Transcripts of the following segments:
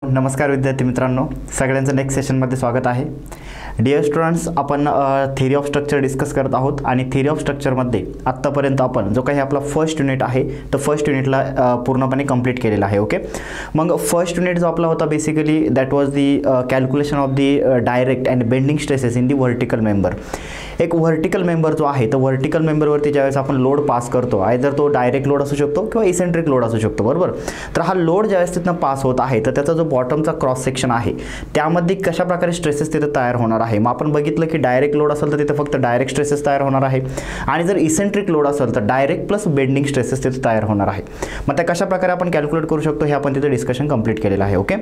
नमस्कार विद्यार्थी मित्रांनो, सगळ्यांचं नेक्स्ट सेशनमध्ये स्वागत आहे. डिअर स्टुडंट्स, आपण थिअरी ऑफ स्ट्रक्चर डिस्कस करत आहोत आणि थिअरी ऑफ स्ट्रक्चरमध्ये आत्तापर्यंत आपण जो काही आपला फर्स्ट युनिट आहे तो फर्स्ट युनिटला पूर्णपणे कंप्लीट केलेला आहे. ओके, मग फर्स्ट युनिट जो आपला होता basically that was the calculation of the direct and bending stresses in the vertical member. एक व्हर्टिकल मेंबर जो आहे तर व्हर्टिकल मेंबरवरती ज्यावेळेस आपण लोड पास करतो, आयदर तो डायरेक्ट लोड असू शकतो किंवा इसेंट्रिक लोड असू शकतो, बरोबर. तर हा लोड ज्यावेळेस तिथनं पास होत आहे तर त्याचा जो बॉटमचा क्रॉस सेक्शन आहे त्यामध्ये कशा प्रकारे स्ट्रेसेस तिथे तयार होणार आहे. मग आपण बघितलं की डायरेक्ट लोड असेल तर तिथे फक्त डायरेक्ट स्ट्रेसेस तयार होणार आहे आणि जर इसेंट्रिक लोड असेल तर डायरेक्ट प्लस बेंडिंग स्ट्रेसेस तिथे तयार होणार आहे. मग त्या कशा प्रकारे आपण कॅल्क्युलेट करू शकतो हे आपण तिथे डिस्कशन कंप्लीट केलेलं आहे. ओके,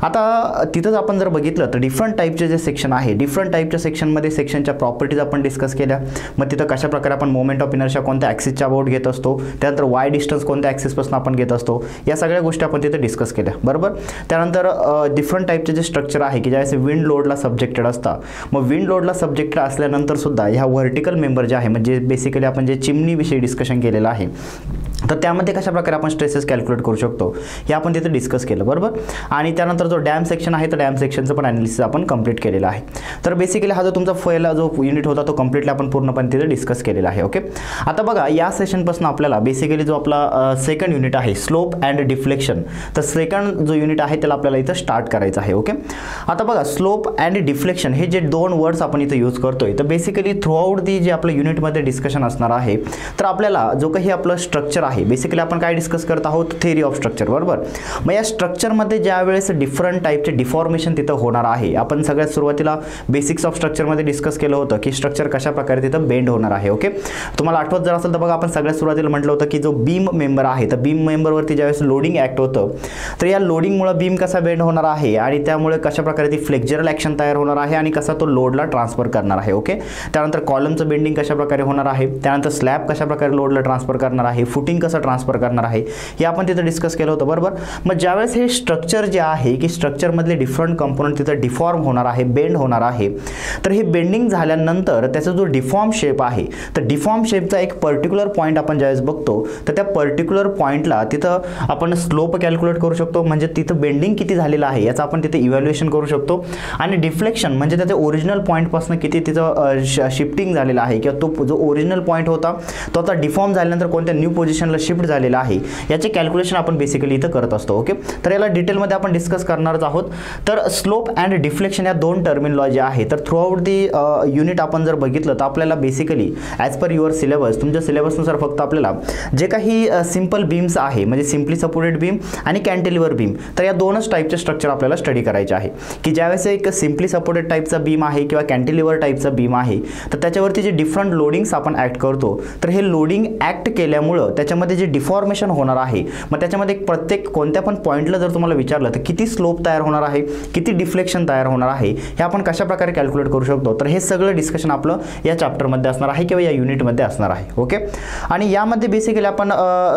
आता तिथंच आपण जर बघितलं तर डिफरंट टाईपचे जे सेक्शन आहे, डिफरंट टाईपच्या सेक्शनमध्ये सेक्शनच्या प्रॉपर्टीज आपण डिस्कस केल्या. मग तिथं कशा प्रकारे आपण मोमेंट ऑफ इनर्शिया कोणत्या ॲक्सिसच्या अबाउट घेत असतो, त्यानंतर वाय डिस्टन्स कोणत्या ॲक्सिसपासून आपण घेत असतो, या सगळ्या गोष्टी आपण तिथे डिस्कस केल्या, बरोबर. त्यानंतर डिफरंट टाईपचे जे स्ट्रक्चर आहे की ज्यावेळेस विंड लोडला सब्जेक्टेड असतात, मग विंड लोडला सब्जेक्टेड असल्यानंतर सुद्धा ह्या व्हर्टिकल मेंबर जे आहे म्हणजे बेसिकली आपण जे चिमनीविषयी डिस्कशन केलेलं आहे तर त्यामध्ये कशा प्रकारे आपण स्ट्रेसेस कॅल्क्युलेट करू शकतो हे आपण तिथे डिस्कस केलं, बरोबर. आणि त्यानंतर जो डॅम सेक्शन आहे तर डॅम सेक्शनचं पण ॲनालिसिस आपण कंप्लीट केलेलं आहे. तर बेसिकली हा जो तुमचा पहिला जो युनिट होता तो कंप्लीटली आपण पूर्णपणे तिथे डिस्कस केलेला आहे. ओके, आता बघा या सेशनपासून आपल्याला बेसिकली जो आपला सेकंड युनिट आहे स्लोप अँड डिफ्लेक्शन, तर सेकंड जो युनिट आहे त्याला आपल्याला इथं स्टार्ट करायचं आहे. ओके, आता बघा स्लोप अँड डिफ्लेक्शन हे जे दोन वर्ड्स आपण इथं यूज करतोय तर बेसिकली थ्रू आउट दी जे आपलं युनिटमध्ये डिस्कशन असणार आहे तर आपल्याला जो काही आपलं स्ट्रक्चर आहे बेसिकली आपण काय डिस्कस करत आहोत, थिअरी ऑफ स्ट्रक्चर, बरोबर. मग या स्ट्रक्चरमध्ये ज्या वेळेस डिफरंट टाईपचे डिफॉर्मेशन तिथं होणार आहे, आपण सगळ्यात सुरुवातीला बेसिक्स ऑफ स्ट्रक्चरमध्ये डिस्कस केलं होतं की स्ट्रक्चर कशा प्रकारे तिथं बेंड होणार आहे. ओके, तुम्हाला आठवत जर असेल तर बघा आपण सगळ्यात सुरुवातीला म्हटलं होतं की जो बीम मेंबर आहे तर बीम मेंबरवरती ज्यावेळेस लोडिंग ॲक्ट होतं तर या लोडिंगमुळे बीम कसा बेंड होणार आहे आणि त्यामुळे कशा प्रकारे ती फ्लेक्झरल ॲक्शन तयार होणार आहे आणि कसा तो लोडला ट्रान्सफर करणार आहे. ओके, त्यानंतर कॉलमचं बेंडिंग कशा प्रकारे होणार आहे, त्यानंतर स्लॅब कशा प्रकारे लोडला ट्रान्सफर करणार आहे, फुटिंग कसं ट्रान्सफर करणार आहे हे आपण तिथे डिस्कस केलं होतं, बरोबर. मग ज्यावेळेस हे स्ट्रक्चर जे आहे की स्ट्रक्चरमधले डिफरंट कंपोनंट तिथं डिफॉर्म होणार आहे, बेंड होणार आहे, तर हे बेंडिंग झाल्यानंतर त्याचा जो डिफॉर्म शेप आहे तर डिफॉर्म शेपचा एक पर्टिक्युलर पॉईंट आपण ज्यावेळेस बघतो तर त्या पर्टिक्युलर पॉईंटला तिथं आपण स्लोप कॅल्क्युलेट करू शकतो, म्हणजे तिथं बेंडिंग किती झालेलं आहे याचं आपण तिथे इव्हॅल्युएशन करू शकतो. आणि डिफ्लेक्शन म्हणजे त्याच्या ओरिजिनल पॉईंटपासून किती तिथं शिफ्टिंग झालेलं आहे किंवा तो जो ओरिजिनल पॉईंट होता तो आता डिफॉर्म झाल्यानंतर कोणत्या न्यू पोझिशनला शिफ्ट झालेला आहे याचे कॅल्क्युलेशन आपण बेसिकली इथं करत असतो. ओके, तर याला डिटेलमध्ये आपण डिस्कस करणारच आहोत. तर स्लोप अँड डिफ्लेक्शन या दोन टर्मिनॉलॉजी आहे. तर थ्रू आउट दी युनिट आपण जर बघितलं तर आपल्याला basically as per your syllabus तुमच्या सिलेबसनुसार फक्त आपल्याला जे काही सिम्पल बीम्स आहे म्हणजे सिम्पली सपोर्टेड बीम आणि कॅन्टिलिव्हर बीम तर या दोनच टाईपचे स्ट्रक्चर आपल्याला स्टडी करायचे आहे. की ज्यावेळेस एक सिम्पली सपोर्टेड टाईपचा बीम आहे किंवा कॅन्टिलिव्हर टाईपचा बीम आहे तर त्याच्यावरती जे डिफरंट लोडिंग्स आपण ॲक्ट करतो तर हे लोडिंग ॲक्ट केल्यामुळं त्याच्यामध्ये जे डिफॉर्मेशन होणार आहे मग त्याच्यामध्ये प्रत्येक कोणत्या पण पॉईंटला जर तुम्हाला विचारलं तर किती स्लोप तयार होणार आहे, किती डिफ्लेक्शन तयार होणार आहे हे आपण कशा प्रकारे कॅल्क्युलेट करू शकतो. तर हे सगळं डिस्कशन आपलं या चॅप्टरमध्ये असणार आहे किंवा या युनिटमध्ये असणार आहे. ओके, आणि यामध्ये बेसिकली आपण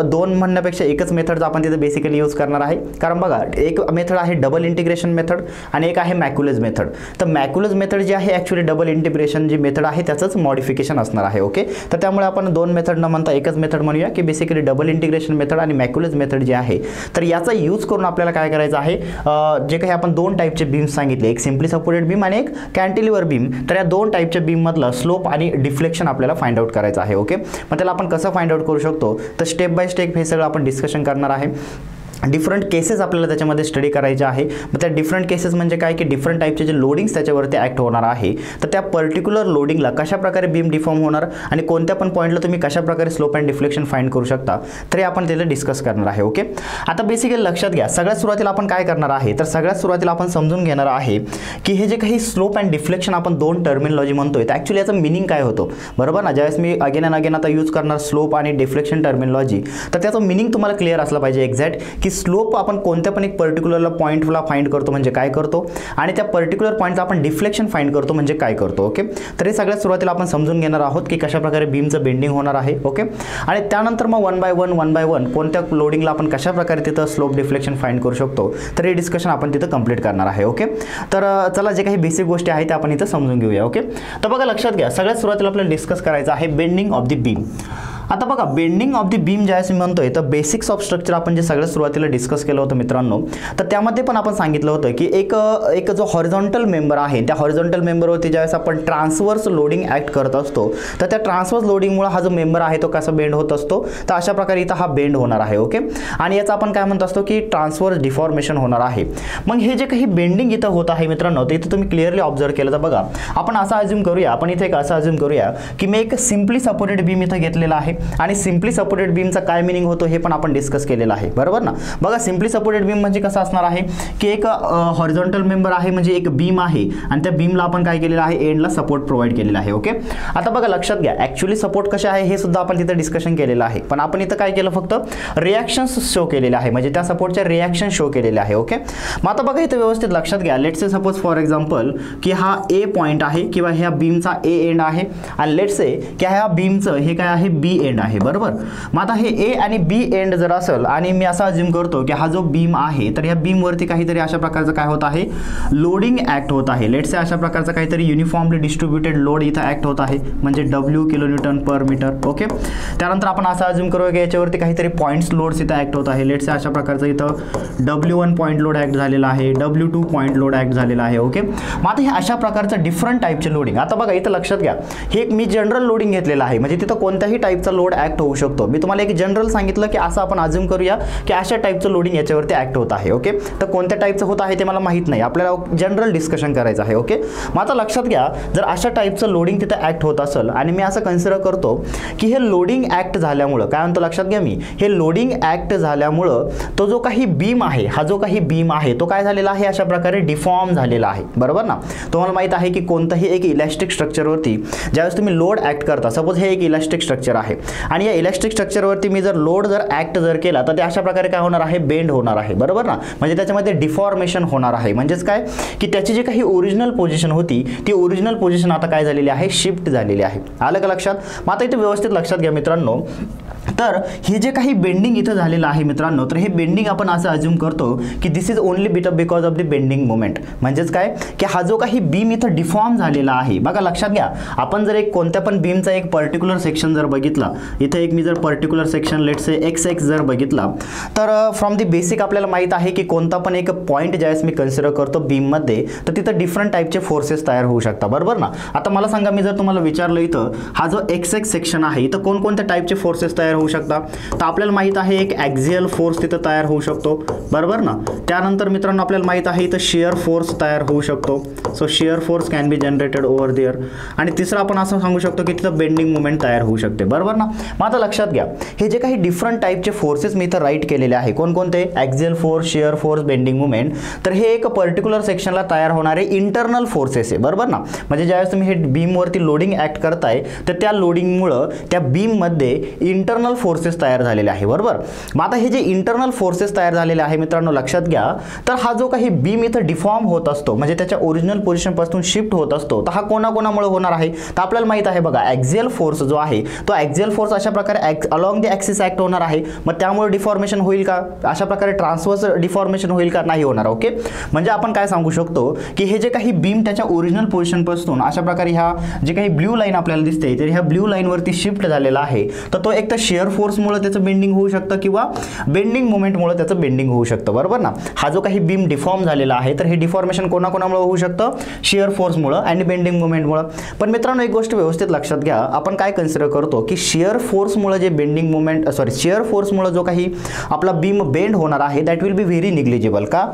दोन म्हणण्यापेक्षा एकच मेथड आपण तिथे बेसिकली यूज करणार आहे. कारण बघा एक मेथड आहे डबल इंटिग्रेशन मेथड आणि एक आहे मॅक्युलस मेथड. तर मॅक्युलस मेथड जी आहे ॲक्च्युली डबल इंटिग्रेशन जी मेथड आहे त्याचंच मॉडिफिकेशन असणार आहे. ओके, तर त्यामुळे आपण दोन मेथड न म्हणता एकच मेथड म्हणूया की बेसिकली डबल इंटिग्रेशन मेथड आणि मॅक्युलस मेथड जी आहे तर याचा यूज करून आपल्याला काय करायचं आहे, जे काही आपण दोन टाईपचे बीम्स सांगितले, एक सिम्पली सपोर्टेड बीम आणि एक कॅन्टिलिव्हर बीम, तर या दोन टाईपच्या बीममधलं स्लोप आणि डिफ्लेक्शन आपल्याला फाइंड आउट करायचं आहे. ओके, मग त्याला आपण कसं फाइंड आउट करू शकतो तर स्टेप बाय स्टेप हे सगळं आपण डिस्कशन करणार आहे. डिफरंट केसेस आपल्याला त्याच्यामध्ये स्टडी करायचे आहे. मग त्या डिफरंट केसेस म्हणजे काय की डिफरंट टाईपचे जे लोडिंग्स त्याच्यावरती ॲक्ट होणार आहे तर त्या पर्टिक्युलर लोडिंगला कशा प्रकारे बीम डिफॉर्म होणार आणि कोणत्या पण पॉईंटला तुम्ही कशा प्रकारे स्लोप अँड डिफ्लेक्शन फाइंड करू शकता तरी आपण त्याला डिस्कस करणार आहे. ओके, आता बेसिकली लक्षात घ्या सगळ्यात सुरुवातीला आपण काय करणार आहे तर सगळ्यात सुरुवातीला आपण समजून घेणार आहे की हे जे काही स्लोप अँड डिफ्लेक्शन आपण दोन टर्मिनॉलॉजी म्हणतोय तर ॲक्च्युली याचं मिनिंग काय होतं, बरोबर ना. ज्यावेळेस मी अगेन अँड अगेन आता यूज करणार स्लोप आणि डिफ्लेक्शन टर्मिनॉलॉजी तर त्याचं मिनिंग तुम्हाला क्लिअर असलं पाहिजे एक्झॅक्ट की स्लोप आपण कोणत्या पण एक पर्टिक्युलर पॉईंटला फाइंड करतो म्हणजे काय करतो आणि त्या पर्टिक्युलर पॉईंटला आपण डिफ्लेक्शन फाइंड करतो म्हणजे काय करतो. ओके, तर हे सगळ्यात सुरुवातीला आपण समजून घेणार आहोत की कशा प्रकारे बीमचं बेंडिंग होणार आहे. ओके, आणि त्यानंतर मग वन बाय वन कोणत्या लोडिंगला आपण कशा प्रकारे तिथं स्लोप डिफ्लेक्शन फाइंड करू शकतो तर हे डिस्कशन आपण तिथं कंप्लीट करणार आहे. ओके, तर चला जे काही बेसिक गोष्टी आहेत त्या आपण इथं समजून घेऊया. ओके, तर बघा लक्षात घ्या सगळ्यात सुरुवातीला आपल्याला डिस्कस करायचं आहे बेंडिंग ऑफ द बीम. आता बघा बेंडिंग ऑफ द बीम ज्यावेळेस मी म्हणतोय तर बेसिक्स ऑफ स्ट्रक्चर आपण जे सगळ्यात सुरुवातीला डिस्कस केलं होतं मित्रांनो, तर त्यामध्ये पण आपण सांगितलं होतं की एक जो हॉरिझॉन्टल मेंबर आहे त्या हॉरिझॉन्टल मेंबरवरती ज्यावेळेस आपण ट्रान्सवर्स लोडिंग ऍक्ट करत असतो तर त्या ट्रान्सवर्स लोडिंगमुळे हा जो मेंबर आहे तो कसा बेंड होत असतो, तर अशा प्रकारे इथं हा बेंड होणार आहे. ओके, आणि याचा आपण काय म्हणत असतो की ट्रान्सवर्स डिफॉर्मेशन होणार आहे. मग हे जे काही बेंडिंग इथं होत आहे मित्रांनो, ते इथं तुम्ही क्लिअरली ऑब्झर्व केलं तर बघा आपण असं अज्युम करूया, आपण इथे एक असं अज्युम करूया की मी एक सिम्पली सपोर्टेड बीम इथं घेतलेला आहे आणि सिम्पली सपोर्टेड बीमचा काय मिनिंग होतो हे पण आपण डिस्कस केलेलं आहे. बरोबर ना. बघा सिम्पली सपोर्टेड बीम म्हणजे कसं असणार आहे की एक हॉरिझॉन्टल मेंबर आहे, म्हणजे एक बीम आहे आणि त्या बीमला आपण काय केलेलं आहे, एंडला सपोर्ट प्रोव्हाइड केलेला आहे. ओके, आता बघा लक्षात घ्या ऍक्च्युअली सपोर्ट कसे आहे हे सुद्धा आपण तिथे डिस्कशन केलेलं आहे, पण आपण इथं काय केलं फक्त रिॲक्शन्स शो केलेले आहे, म्हणजे त्या सपोर्टच्या रिॲक्शन शो केलेले आहे. ओके, मग आता बघा इथं व्यवस्थित लक्षात घ्या. Let's say suppose for example की हा ए पॉइंट आहे किंवा ह्या बीमचा ए एंड आहे आणि लेट्स से की ह्या बीमचं हे काय आहे, बी एंड आहे. बरोबर, मग आता हे ए आणि बी एंड जर असेल आणि मी असं अज्युम करतो की हा जो बीम आहे तर ह्या बीम वरती काहीतरी अशा प्रकारचं काय होत आहे, लोडिंग ऍक्ट होत आहे. लेट्स से अशा प्रकारचं काहीतरी युनिफॉर्मली डिस्ट्रीब्युटेड लोड इथं ऍक्ट होत आहे, म्हणजे W किलोन्यूटन पर मीटर. ओके, त्यानंतर आपण असं अज्युम करूया की याच्यावरती काहीतरी पॉइंट्स लोड्स इथं ऍक्ट होत आहे. लेट्स से अशा प्रकारचं इथं W1 पॉइंट लोड ऍक्ट झालेला आहे, W2 पॉइंट लोड ऍक्ट झालेला आहे. ओके, मग आता हे अशा प्रकारचं डिफरंट टाईपचे लोडिंग. आता बघा इथं लक्षात घ्या, हे एक मी जनरल लोडिंग घेतलेलं आहे, म्हणजे तिथं कोणत्याही टाईपचा लोड ऍक्ट होऊ शकतो. मी तुम्हाला एक जनरल सांगितलं की असं आपण अज्युम करूया की अशा टाईपचं लोडिंग याच्यावरती ऍक्ट होत आहे. ओके, तर कोणत्या टाईपचं होत आहे ते मला माहित नाही, आपल्याला जनरल डिस्कशन करायचं आहे. ओके, मग आता लक्षात घ्या, जर अशा टाईपचं लोडिंग तिथं ऍक्ट होत असेल आणि मी असं कन्सिडर करतो की हे लोडिंग ऍक्ट झाल्यामुळं काय म्हणतो लक्षात घ्या, मी हे लोडिंग ऍक्ट झाल्यामुळं तो जो काही बीम आहे, हा जो काही बीम आहे तो काय झालेला आहे, अशा प्रकारे डिफॉर्म झालेला आहे. बरोबर ना. तुम्हाला माहित आहे की कोणताही एक इलॅस्टिक स्ट्रक्चरवरती ज्यावेळेस तुम्ही लोड ऍक्ट करता, सपोज हे एक इलॅस्टिक स्ट्रक्चर आहे आणि या इलॅस्टिक स्ट्रक्चरवरती मी जर लोड जर ऍक्ट जर केला तर ते अशा प्रकारे काय होणार आहे, बेंड होणार आहे. बरोबर ना, म्हणजे त्याच्यामध्ये डिफॉर्मेशन होणार आहे. म्हणजेच काय की त्याची जी काही ओरिजिनल पोझिशन होती ती ओरिजिनल पोझिशन आता काय झालेली आहे, शिफ्ट झालेली आहे. आलं का लक्षात. मग आता इथे व्यवस्थित लक्षात घ्या मित्रांनो, तर हे जे काही बेंडिंग इथं झालेलं आहे मित्रांनो, तर हे बेंडिंग आपण असं अज्युम करतो की this is only because of the bending moment. म्हणजेच काय की हा जो काही बीम इथं डिफॉर्म झालेला आहे, बघा लक्षात घ्या, आपण जर एक कोणत्या पण बीमचा एक पर्टिक्युलर सेक्शन जर बघितला, इथं एक मी जर particular section let's say XX जर बघितला, तर फ्रॉम द बेसिक आपल्याला माहित आहे की कोणता पण एक पॉईंट ज्यावेळेस मी कन्सिडर करतो बीममध्ये तर तिथं डिफरंट टाईपचे फोर्सेस तयार होऊ शकतात. बरोबर ना. आता मला सांगा, मी जर तुम्हाला विचारलं इथं हा जो XX सेक्शन आहे इथं कोणकोणत्या टाईपचे फोर्सेस तयार होऊ शकतात, तर आपल्याला माहित आहे एक ॲक्झियल फोर्स तिथं तयार होऊ शकतो. बरोबर ना. त्यानंतर मित्रांनो आपल्याला माहित आहे इथं शिअर फोर्स तयार होऊ शकतो. So shear force can be generated over there. आणि तिसरं आपण असं सांगू शकतो की तिथं बेंडिंग मुवमेंट तयार होऊ शकते. बरोबर ना. मग आता लक्षात घ्या, हे जे काही डिफरंट टाईपचे फोर्सेस मी इथं राईट केलेले आहे, कोणकोणते, axial force, shear force, bending movement, तर हे एक पर्टिक्युलर सेक्शनला तयार होणारे इंटरनल फोर्सेस आहे. बरोबर ना. म्हणजे ज्यावेळेस तुम्ही हे बीमवरती लोडिंग ऍक्ट करताय तर त्या लोडिंगमुळं त्या बीममध्ये इंटरनल फोर्सेस तयार झालेले आहे. बरोबर. मग आता हे जे इंटरनल फोर्सेस तयार झालेले आहे मित्रांनो लक्षात घ्या, तर हा जो काही बीम इथं डिफॉर्म होत असतो, म्हणजे त्याच्या ओरिजिनल पोझिशन पासून शिफ्ट होत असतो, तर हा कोणाकोणामुळे होणार आहे, तर आपल्याला माहित आहे बघा ॲक्झियल फोर्स जो आहे तो ॲक्झियल फोर्स अशा प्रकारे अलॉंग द ॲक्सिस ऍक्ट होणार आहे. मग त्यामुळे डिफॉर्मेशन होईल का, अशा प्रकारे ट्रान्सवर्स डिफॉर्मेशन होईल का, नाही होणार. ओके, म्हणजे आपण काय सांगू शकतो की हे जे काही बीम त्याच्या ओरिजिनल पोझिशन पासून अशा प्रकारे ह्या जे काही ब्ल्यू लाईन आपल्याला दिसते तर ह्या ब्ल्यू लाईन वरती शिफ्ट झालेला आहे, तर तो एक तर शिअर फोर्समुळे त्याचं बेंडिंग होऊ शकतं किंवा बेंडिंग मोमेंटमुळे त्याचं बेंडिंग होऊ शकतं. बरोबर ना. हा जो काही बीम डिफॉर्म झालेला आहे तर हे डिफॉर्मेशन कोणाकोणामुळे होऊ शकतं, शिअर फोर्समुळे आणि बेंडिंग मोमेंटमुळे. पण मित्रांनो एक गोष्ट व्यवस्थित लक्षात घ्या, आपण काय कन्सिडर करतो की शिअर फोर्समुळे जे बेंडिंग मोमेंट शिअर फोर्समुळे जो काही आपला बीम बेंड होणार आहे that will be very negligible. का,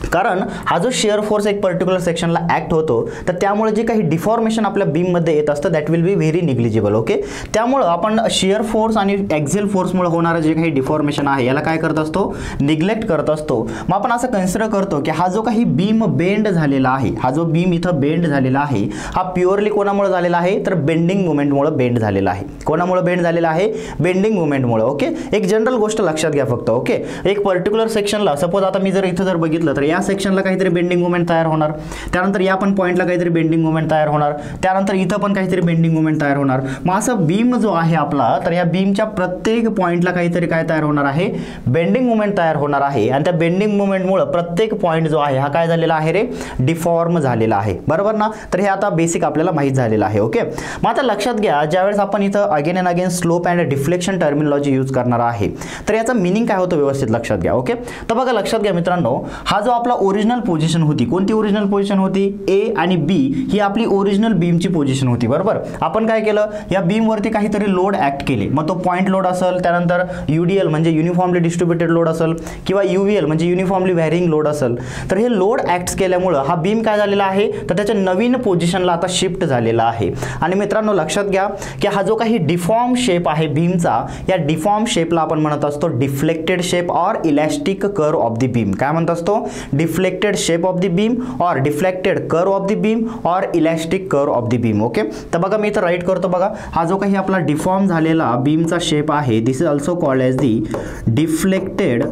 कारण हा जो शिअर फोर्स एक पर्टिक्युलर सेक्शनला ऍक्ट होतो तर त्यामुळे जे काही डिफॉर्मेशन आपल्या बीममध्ये येत असतं that will be very negligible. Okay, त्यामुळं आपण शिअर फोर्स आणि ॲक्झियल फोर्समुळे होणारं जे काही डिफॉर्मेशन आहे याला काय करत असतो, निग्लेक्ट करत असतो. मग आपण असं कन्सिडर करतो की हा जो काही बीम बेंड झालेला आहे, हा जो बीम इथं बेंड झालेला आहे हा प्युअरली कोणामुळे झालेला आहे, तर बेंडिंग मुवमेंटमुळे बेंड झालेला आहे. कोणामुळे बेंड झालेला आहे, बेंडिंग मुवमेंटमुळे. ओके, एक जनरल गोष्ट लक्षात घ्या फक्त. ओके, एक पर्टिक्युलर सेक्शनला सपोज आता मी जर इथं जर बघितलं तर या सेक्शनला काहीतरी बेंडिंग मोमेंट तयार होणार, त्यानंतर या पण पॉईंटला काहीतरी बेंडिंग मोमेंट तयार होणार, त्यानंतर इथं पण काहीतरी बेंडिंग मोमेंट तयार होणार. मग असं बीम जो आहे आपला, तर या बीमच्या प्रत्येक पॉईंटला काहीतरी काय तयार होणार आहे, बेंडिंग मोमेंट तयार होणार आहे. आणि त्या बेंडिंग मोमेंटमुळे प्रत्येक पॉईंट जो आहे हा काय झालेला आहे रे, डिफॉर्म झालेला आहे. बरोबर ना. तर हे आता बेसिक आपल्याला माहित झालेलं आहे. ओके. मग आता लक्षात घ्या, ज्यावेळेस आपण इथं again and again slope and deflection terminology use करणार आहे, तर याचा मिनिंग काय होतं व्यवस्थित लक्षात घ्या. ओके. तर बघा लक्षात घ्या मित्रांनो, हा जो आपला ओरिजिनल पोझिशन होती, कोणती ओरिजिनल पोझिशन होती, ए आणि बी ही आपली ओरिजिनल बीमची पोझिशन होती. बरोबर. आपण काय केलं, या बीम वरती काहीतरी लोड ऍक्ट केले, मग तो पॉईंट लोड असेल, त्यानंतर यूडीएल म्हणजे युनिफॉर्मली डिस्ट्रीब्युटेड लोड असेल, किंवा यूव्हीएल म्हणजे युनिफॉर्मली व्हॅरिंग लोड असेल. तर हे लोड ऍक्ट केल्यामुळे हा बीम काय झालेला आहे, तर त्याच्या नवीन पोझिशनला आता शिफ्ट झालेला आहे. आणि मित्रांनो लक्षात घ्या की हा जो काही डिफॉर्म शेप आहे बीमचा, या डिफॉर्म शेपला आपण म्हणत असतो deflected shape or elastic curve of the beam. काय म्हणत असतो, deflected shape of the beam or deflected curve of the beam or elastic curve of the beam. Okay. तर बघा मी इथं राईट करतो. बघा हा जो काही आपला डिफॉर्म झालेला बीमचा शेप आहे, this is also called as the deflected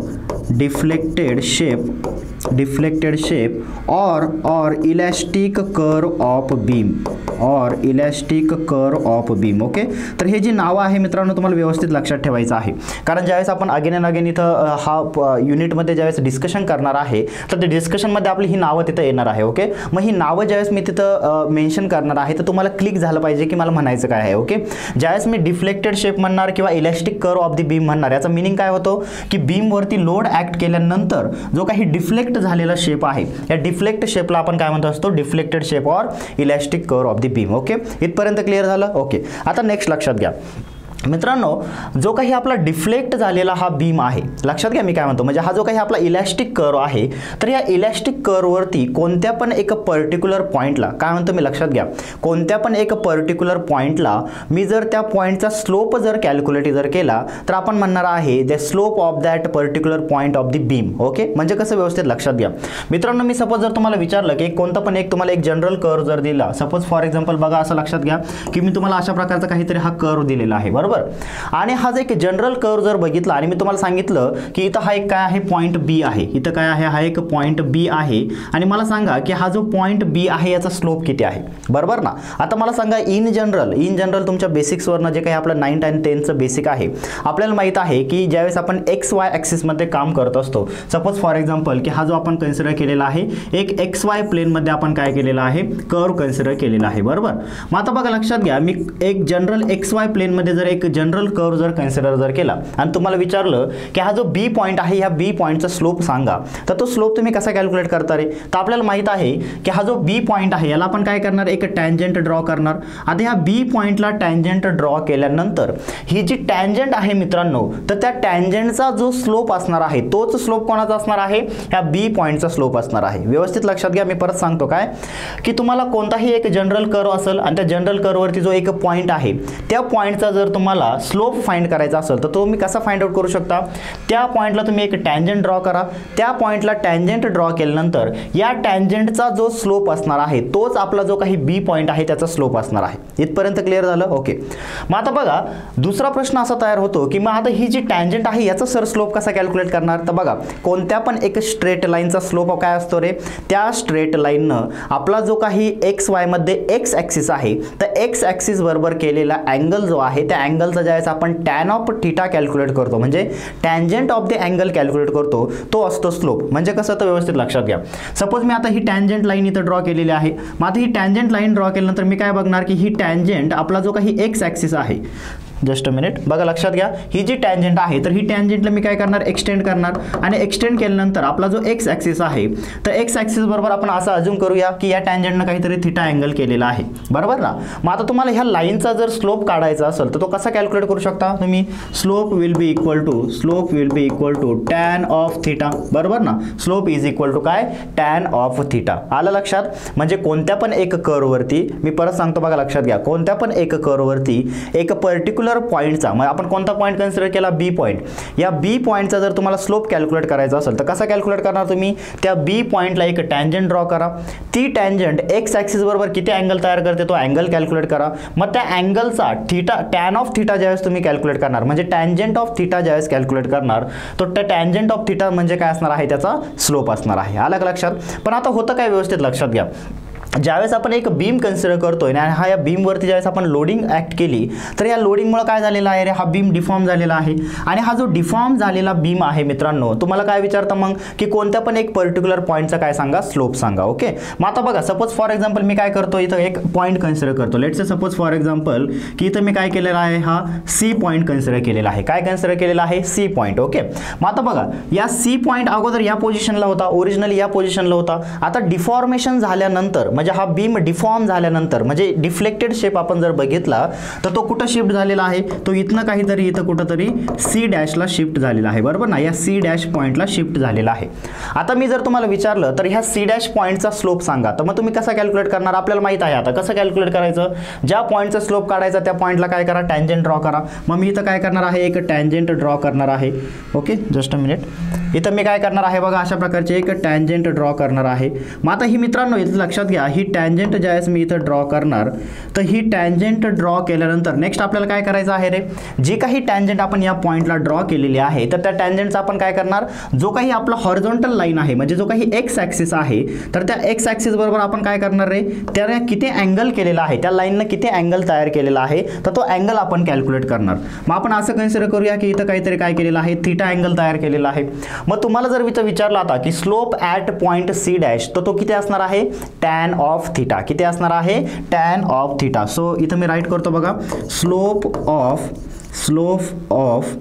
shape or elastic curve of beam. Okay. तर हे जी नावं आहे मित्रांनो तुम्हाला व्यवस्थित लक्षात ठेवायचं आहे, कारण ज्यावेळेस आपण अगेन अँड अगेन इथं हा युनिटमध्ये ज्यावेळेस डिस्कशन करणार आहे, तर ते डिस्कशनमध्ये आपली ही नावं तिथं येणार आहे. ओके. मग ही नावं ज्यावेळेस मी तिथं मेन्शन करणार आहे, तर तुम्हाला क्लिक झालं पाहिजे की मला म्हणायचं काय आहे. ओके. ज्यावेळेस मी डिफ्लेक्टेड शेप म्हणणार किंवा elastic curve of the beam म्हणणार, याचा मिनिंग काय होतो की बीमवरती लोड ऍक्ट केल्यानंतर जो काही डिफ्लेक्ट झालेला शेप आहे, या डिफ्लेक्ट शेपला आपण काय म्हणतो असतो, deflected shape or elastic curve of the beam. Okay. इथपर्यंत क्लिअर झालं. ओके. आता नेक्स्ट लक्षात घ्या मित्रांनो, जो काही आपला डिफ्लेक्ट झालेला हा बीम आहे, लक्षात घ्या मी काय म्हणतो, म्हणजे हा जो काही आपला इलास्टिक कर्व आहे, तर या इलास्टिक कर्ववरती कोणत्या पण एक पर्टिक्युलर पॉईंटला काय म्हणतो मी, लक्षात घ्या, कोणत्या पण एक पर्टिक्युलर पॉईंटला मी जर त्या पॉईंटचा स्लोप जर कॅल्क्युलेट जर केला, तर आपण म्हणणार आहे the slope of that particular point of the beam. Okay. म्हणजे कसं व्यवस्थित लक्षात घ्या मित्रांनो, मी सपोज जर तुम्हाला विचारलं की कोणता पण एक तुम्हाला एक जनरल कर्व जर दिला, सपोज फॉर एक्झाम्पल बघा असं लक्षात घ्या की मी तुम्हाला अशा प्रकारचा काहीतरी हा कर्व दिलेला आहे. बरोबर. आणि हा जो एक जनरल कर्व जर बघितला आणि मी तुम्हाला सांगितलं की इथं हा एक काय आहे, पॉईंट बी आहे, इथं काय आहे, हा एक पॉईंट बी आहे, आणि मला सांगा की हा जो पॉईंट बी आहे याचा स्लोप किती आहे. बरोबर ना. आता मला सांगा इन जनरल तुमच्या बेसिक्सवरनं जे काही आपलं 9th आणि 10th बेसिक आहे, आपल्याला माहित आहे की ज्यावेळेस आपण एक्स वाय ॲक्सिसमध्ये काम करत असतो, सपोज फॉर एक्झाम्पल की हा जो आपण कन्सिडर केलेला आहे एक एक्स वाय प्लेनमध्ये आपण काय केलेला आहे, कर्व कन्सिडर केलेला आहे. बरोबर. मग आता बघा लक्षात घ्या, मी एक जनरल एक्स वाय प्लेनमध्ये जर एक जनरल कर्व जर कन्सिडर जर केला आणि तुम्हाला विचारलं की हा जो बी पॉईंट आहे, ह्या बी पॉईंटचा स्लोप सांगा, तर तो स्लोप तुम्ही कसा कॅल्क्युलेट करता रे. तर आपल्याला माहित आहे की हा जो बी पॉईंट आहे याला आपण काय करणार, एक टँजंट ड्रॉ करणार. आता ह्या बी पॉईंटला टँजंट ड्रॉ केल्यानंतर ही जी टँजंट आहे मित्रांनो, तर त्या टँजंटचा जो स्लोप असणार आहे तोच स्लोप कोणाचा असणार आहे, ह्या बी पॉईंटचा स्लोप असणार आहे. व्यवस्थित लक्षात घ्या. मी परत सांगतो काय की तुम्हाला कोणताही एक जनरल कर्व असेल आणि त्या जनरल कर्ववरती जो एक पॉईंट आहे, त्या पॉईंटचा जर तुम्हाला स्लोप फाइंड करायचा असेल तर तो तुम्ही कसा फाइंड आउट करू शकता, त्या पॉइंटला तुम्ही एक टँजंट ड्रॉ करा. त्या पॉइंटला टँजंट ड्रॉ केल्यानंतर या टँजंटचा जो स्लोप असणार आहे तोच आपला जो काही बी पॉइंट आहे त्याचा स्लोप असणार आहे. इथपर्यंत क्लिअर झालं. ओके. मग आता बघा दुसरा प्रश्न असा तयार होतो की मग आता ही जी टँजंट आहे याचा सर स्लोप कसा कॅल्क्युलेट करणार. तर बघा कोणत्या पण एक स्ट्रेट लाईनचा स्लोप काय असतो रे, त्या स्ट्रेट लाईननं आपला जो काही एक्स वाय मध्ये एक्स ॲक्सिस आहे, तर एक्स ॲक्सिस बरोबर केलेला अँगल जो आहे त्या अँगलचा ज्यावेळेस आपण टॅन ऑफ थीटा कॅल्क्युलेट करतो, म्हणजे tangent of the angle calculate करतो, तो असतो स्लोप. म्हणजे कसं तर व्यवस्थित लक्षात घ्या. सपोज मी आता ही टँजंट लाईन इथं ड्रॉ केलेली आहे. मग आता ही टँजंट लाईन ड्रॉ केल्यानंतर मी काय बघणार की ही टँजंट आपला जो काही एक्स ॲक्सिस आहे, जस्ट अ मिनिट बघा लक्षात घ्या, ही जी टँजंट आहे तर ही टँजंटला मी काय करणार, एक्सटेंड करणार. आणि एक्सटेंड केल्यानंतर आपला जो एक्स ॲक्सिस आहे तर एक्स ॲक्सिस बरोबर आपण असं अज्यूम करूया की या टँजंटनं काहीतरी थीटा अँगल केलेला आहे. बरोबर ना. मग आता तुम्हाला ह्या लाईनचा जर स्लोप काढायचा असेल तर तो कसा कॅल्क्युलेट करू शकता तुम्ही, slope will be equal to tan of theta. बरोबर ना. स्लोप इज इक्वल टू काय, टॅन ऑफ थीटा. आलं लक्षात. म्हणजे कोणत्या पण एक कर्ववरती, मी परत सांगतो बघा लक्षात घ्या, कोणत्या पण एक कर्ववरती एक पर्टिक्युलर पर्टिक्युलर पॉईंटचा, मग आपण कोणता पॉईंट कन्सिडर केला, बी पॉईंट, या बी पॉईंटचा जर तुम्हाला स्लोप कॅल्क्युलेट करायचा असेल तर कसा कॅल्क्युलेट करणार तुम्ही, त्या बी पॉईंटला एक टँजंट ड्रॉ करा, ती टँजंट एक्स ॲक्सिस बरोबर किती अँगल तयार करते तो अँगल कॅल्क्युलेट करा, मग त्या अँगलचा थीटा, टॅन ऑफ थीटा ज्यावेळेस तुम्ही कॅल्क्युलेट करणार, म्हणजे टँजंट ऑफ थीटा ज्यावेळेस कॅल्क्युलेट करणार तो त्या टँजंट ऑफ थीटा म्हणजे काय असणार आहे, त्याचा स्लोप असणार आहे. आलं का लक्षात. पण आता होतं काय, व्यवस्थित लक्षात घ्या, ज्यावेळेस आपण एक बीम कन्सिडर करतोय आणि हा या बीमवरती ज्यावेळेस आपण लोडिंग ॲक्ट केली तर या लोडिंगमुळे काय झालेलं आहे रे, हा बीम डिफॉर्म झालेला आहे. आणि हा जो डिफॉर्म झालेला बीम आहे मित्रांनो, तुम्हाला काय विचारतं मग की कोणत्या पण एक पर्टिक्युलर पॉईंटचा काय सांगा, स्लोप सांगा. ओके, मग आता बघा, सपोज फॉर एक्झाम्पल मी काय करतो, इथं एक पॉईंट कन्सिडर करतो. Let's say suppose for example की इथं मी काय केलेला आहे, हा सी पॉईंट कन्सिडर केलेला आहे. काय कन्सिडर केलेला आहे, सी पॉईंट. ओके, मग आता बघा, या सी पॉईंट अगोदर या पोझिशनला होता, ओरिजिनली या पोझिशनला होता. आता डिफॉर्मेशन झाल्यानंतर म्हणजे हा बीम फॉर्म झाल्यानंतर म्हणजे डिफ्लेक्टेड शेप आपण जर बघितला तर तो कुठं शिफ्ट झालेला आहे, तो इथनं काहीतरी इथं कुठंतरी सी डॅशला शिफ्ट झालेला आहे. बरोबर ना, या सी डॅश पॉईंटला शिफ्ट झालेला आहे. आता मी जर तुम्हाला विचारलं तर ह्या सी डॅश पॉईंटचा स्लोप सांगा, तर मग तुम्ही कसा कॅल्क्युलेट करणार, आपल्याला माहित आहे. आता कसं कॅल्क्युलेट करायचं, ज्या पॉईंटचा स्लोप काढायचा त्या पॉईंटला काय करा, टँजंट ड्रॉ करा. मग मी इथं काय करणार आहे, एक टँजंट ड्रॉ करणार आहे. ओके, जस्ट अ मिनिट, इथं मी काय करणार आहे बघा, अशा प्रकारचे एक टँजंट ड्रॉ करणार आहे. मग आता ही मित्रांनो इथं लक्षात घ्या, ही टँजंट ज्यावेळेस मी इथं ड्रॉ करणार तर ही टँजंट ड्रॉ केल्यानंतर नेक्स्ट आपल्याला काय करायचं आहे रे, जी काही टँजंट आपण या पॉईंटला ड्रॉ केलेली आहे तर त्या टँजंटचा आपण काय करणार, जो काही आपला हॉरिझॉन्टल लाईन आहे म्हणजे जो काही एक्स ॲक्सिस आहे तर त्या एक्स ॲक्सिस बरोबर आपण काय करणार रे, त्याला किती अँगल केलेला आहे, त्या लाईननं किती अँगल तयार केलेला आहे तर तो अँगल आपण कॅल्क्युलेट करणार. मग आपण असं कन्सिडर करूया की इथं काहीतरी काय केलेलं आहे, थीटा अँगल तयार केलेला आहे. मग तुम्हाला जर विचारला आता की slope at point C dash तर तो किती असणार आहे, टॅन ऑफ थीटा. किती असणार आहे, टॅन ऑफ थीटा. सो इथं मी राईट करतो बघा, slope of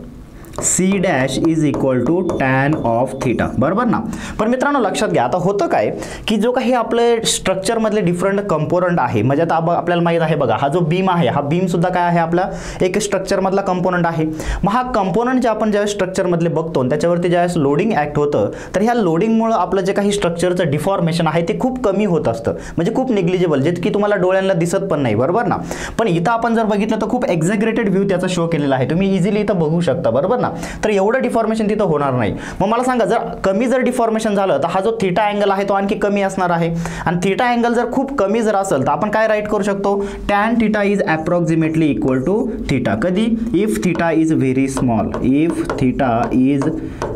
C dash is equal to tan of theta. बरोबर ना. पण मित्रांनो लक्षात घ्या, आता होतं काय की जो काही आपले स्ट्रक्चरमधले डिफरंट कंपोनंट आहे, म्हणजे आता आपल्याला माहीत आहे बघा, हा जो बीम आहे हा बीम सुद्धा काय आहे, आपला एक स्ट्रक्चरमधला कंपोनंट आहे. मग हा कंपोनंट जे आपण ज्यावेळेस स्ट्रक्चरमधले बघतो त्याच्यावरती ज्यावेळेस लोडिंग ॲक्ट होतं तर ह्या लोडिंगमुळं आपलं जे काही स्ट्रक्चरचं डिफॉर्मेशन आहे ते खूप कमी होत असतं, म्हणजे खूप निग्लिजिबल, जे की तुम्हाला डोळ्यांना दिसत पण नाही. बरोबर ना. पण इथं आपण जर बघितलं तर खूप एक्झॅग्रेटेड व्ह्यू त्याचा शो केलेला आहे, तुम्ही इझिली इथं बघू शकता. बरोबर ना. तर एवढं डिफॉर्मेशन तिथं होणार नाही. मग मला सांगा, जर कमी जर डिफॉर्मेशन झालं तर हा जो थीटा अँगल आहे तो आणखी कमी असणार आहे. आणि थीटा अँगल जर खूप कमी जर असेल तर आपण काय राईट करू शकतो, tan theta is approximately equal to theta. कधी, if theta is very small. If theta is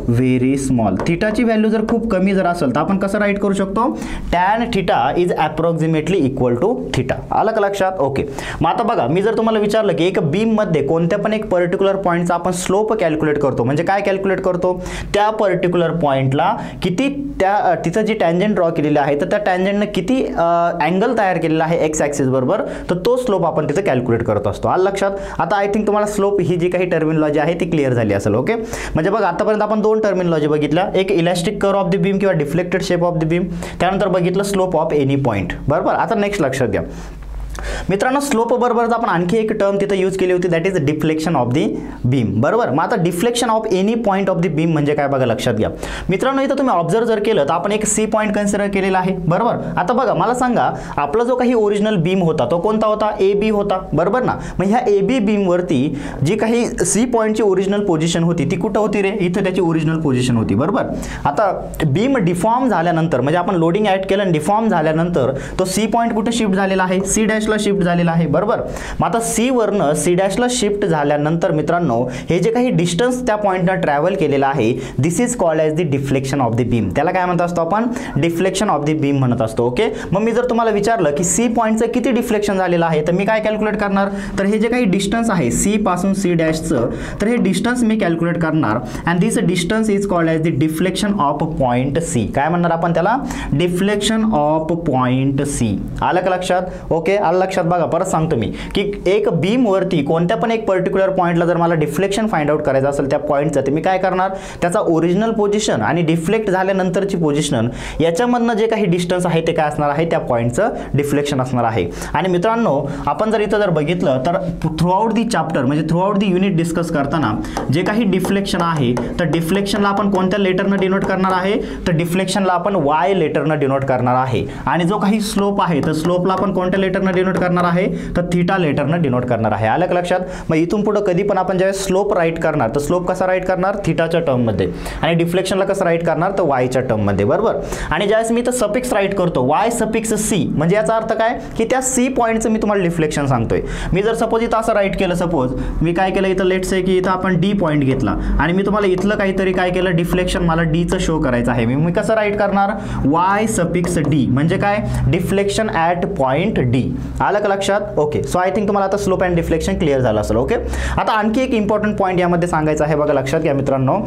very small, थीटाची व्हॅल्यू जर खूप कमी जर असेल तर आपण कसं राईट करू शकतो, tan theta is approximately equal to theta. आलं का लक्षात. ओके, मग आता बघा, मी जर तुम्हाला विचारलं की एक बीम मध्ये कोणत्या पण एक पर्टिक्युलर पॉईंटचा आपण स्लोप कॅल्क्युलेट करतो, म्हणजे काय कॅल्क्युलेट करतो, त्या पर्टिक्युलर पॉईंटला किती त्या तिथं जी टँजंट ड्रॉ केलेली आहे तर त्या टँजंटने किती अँगल तयार केलेला आहे एक्स ॲक्सिस बरोबर, तर तो स्लोप आपण तिथे कॅल्क्युलेट करत असतो. आलं लक्षात. आता आय थिंक तुम्हाला स्लोप ही जी काही टर्मिनॉलॉजी आहे ती क्लिअर झाली असेल. ओके, म्हणजे बघा आतापर्यंत आपण दोन टर्मिनॉलॉजी बघितल्या, एक elastic curve of the beam किंवा deflected shape of the beam, त्यानंतर बघितलं स्लोप ऑफ एनी पॉईंट. बरोबर. आता नेक्स्ट लक्षात घ्या मित्रांनो, स्लोप बरोबर आपण आणखी एक टर्म तिथे यूज केली होती, that is deflection of the beam. बरोबर. मग आता deflection of any point of the beam म्हणजे काय बघा, लक्षात घ्या मित्रांनो. इथं तुम्ही ऑब्झर्व जर केलं तर आपण एक सी पॉईंट कन्सिडर केलेला आहे. बरोबर. आता बघा, मला सांगा, आपला जो काही ओरिजिनल बीम होता तो कोणता होता, ए बी होता. बरोबर ना. मग ह्या ए बी बीम वरती जी काही सी पॉईंटची ओरिजिनल पोझिशन होती ती कुठं होती रे, इथं त्याची ओरिजिनल पोझिशन होती. बरोबर. आता बीम डिफॉर्म झाल्यानंतर म्हणजे आपण लोडिंग ॲड केलं आणि डिफॉर्म झाल्यानंतर तो सी पॉईंट कुठे शिफ्ट झालेला आहे, सी डॅशला शिफ्ट झालेला आहे. बरोबर. मग आता सी वरनं सी डॅशला शिफ्ट झाल्यानंतर मित्रांनो हे जे काही डिस्टन्स त्या पॉईंटनं ट्रॅव्हल केलेला आहे this is called as the deflection of the beam. त्याला काय म्हणत असतो आपण, डिफ्लेक्शन ऑफ द बीम म्हणत असतो. ओके, मग मी जर तुम्हाला विचारलं की सी पॉईंटचं किती डिफ्लेक्शन झालेलं आहे तर मी काय कॅल्क्युलेट करणार, तर हे जे काही डिस्टन्स आहे सी पासून सी डॅशचं तर हे डिस्टन्स मी कॅल्क्युलेट करणार and this distance is called as the deflection of point C. काय म्हणणार आपण त्याला, डिफ्लेक्शन ऑफ पॉईंट सी. आलं का लक्षात. ओके, आलं लक्षात. बघा परत सांगतो मी की एक बीम वरती कोणत्या पण एक पर्टिक्युलर पॉईंटला जर मला डिफ्लेक्शन फाइंड आउट करायचं असेल त्या पॉईंटचं तर मी काय करणार, त्याचा ओरिजिनल पोझिशन आणि डिफ्लेक्ट झाल्यानंतरची पोझिशन याच्यामधनं जे काही डिस्टन्स आहे ते काय असणार आहे, त्या पॉईंटचं डिफ्लेक्शन असणार आहे. आणि मित्रांनो आपण जर इथं जर बघितलं तर थ्रूआउट दी चॅप्टर म्हणजे थ्रूआउट दी युनिट डिस्कस करताना जे काही डिफ्लेक्शन आहे तर डिफ्लेक्शनला आपण कोणत्या लेटरनं डिनोट करणार आहे, तर डिफ्लेक्शनला आपण वाय लेटरनं डिनोट करणार आहे. आणि जो काही स्लोप आहे तर स्लोपला आपण कोणत्या लेटरनं डिनोट करणार आहे, तर थीटा लेटरनं डिनोट करणार आहे. आलं का लक्षात? मग इथून पुढे कधी पण आपण ज्यावेळेस स्लोप राईट करणार तर स्लोप कसा राईट करणार, थीटाच्या टर्ममध्ये, आणि डिफ्लेक्शनला कसं राईट करणार तर वायच्या टर्ममध्ये. बरोबर. आणि ज्यावेळेस मी इथं सफिक्स राईट करतो वाय सफिक्स सी, म्हणजे याचा अर्थ काय की त्या सी पॉईंटचं मी तुम्हाला डिफ्लेक्शन सांगतोय. मी जर सपोज इथं असं राईट केलं, सपोज मी काय केलं इथं, लेट्स से की इथं आपण डी पॉईंट घेतला आणि मी तुम्हाला इथलं काहीतरी काय केलं, डिफ्लेक्शन मला डीचं शो करायचं आहे. मी कसं राईट करणार, वाय सफिक्स डी, म्हणजे काय डिफ्लेक्शन ॲट पॉईंट डी. आलं का लक्षात? ओके. सो आय थिंक तुम्हाला आता स्लोप अँड डिफ्लेक्शन क्लिअर झालं असेल. ओके. आता आणखी एक इम्पॉर्टंट पॉईंट यामध्ये सांगायचं आहे बघा, लक्षात घ्या मित्रांनो.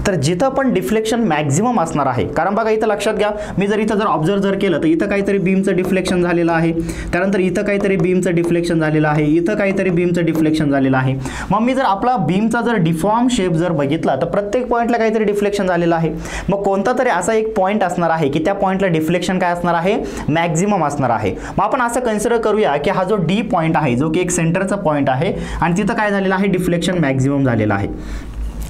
तर जिथं पण डिफ्लेक्शन मॅक्झिमम असणार आहे, कारण बघा इथं लक्षात घ्या, मी जर इथं ऑब्झर्व जर केलं तर इथं काहीतरी बीमचं डिफ्लेक्शन झालेलं आहे, त्यानंतर इथं काहीतरी बीमचं डिफ्लेक्शन झालेलं आहे, इथं काहीतरी बीमचं डिफ्लेक्शन झालेलं आहे. मग मी जर आपला बीमचा जर डिफॉर्म शेप जर बघितला तर प्रत्येक पॉईंटला काहीतरी डिफ्लेक्शन झालेलं आहे. मग कोणता तरी असा एक पॉईंट असणार आहे की त्या पॉईंटला डिफ्लेक्शन काय असणार आहे, मॅक्झिमम असणार आहे. मग आपण असं कन्सिडर करूया की हा जो डी पॉईंट आहे, जो की एक सेंटरचा पॉईंट आहे, आणि तिथं काय झालेलं आहे, डिफ्लेक्शन मॅक्झिमम झालेलं आहे.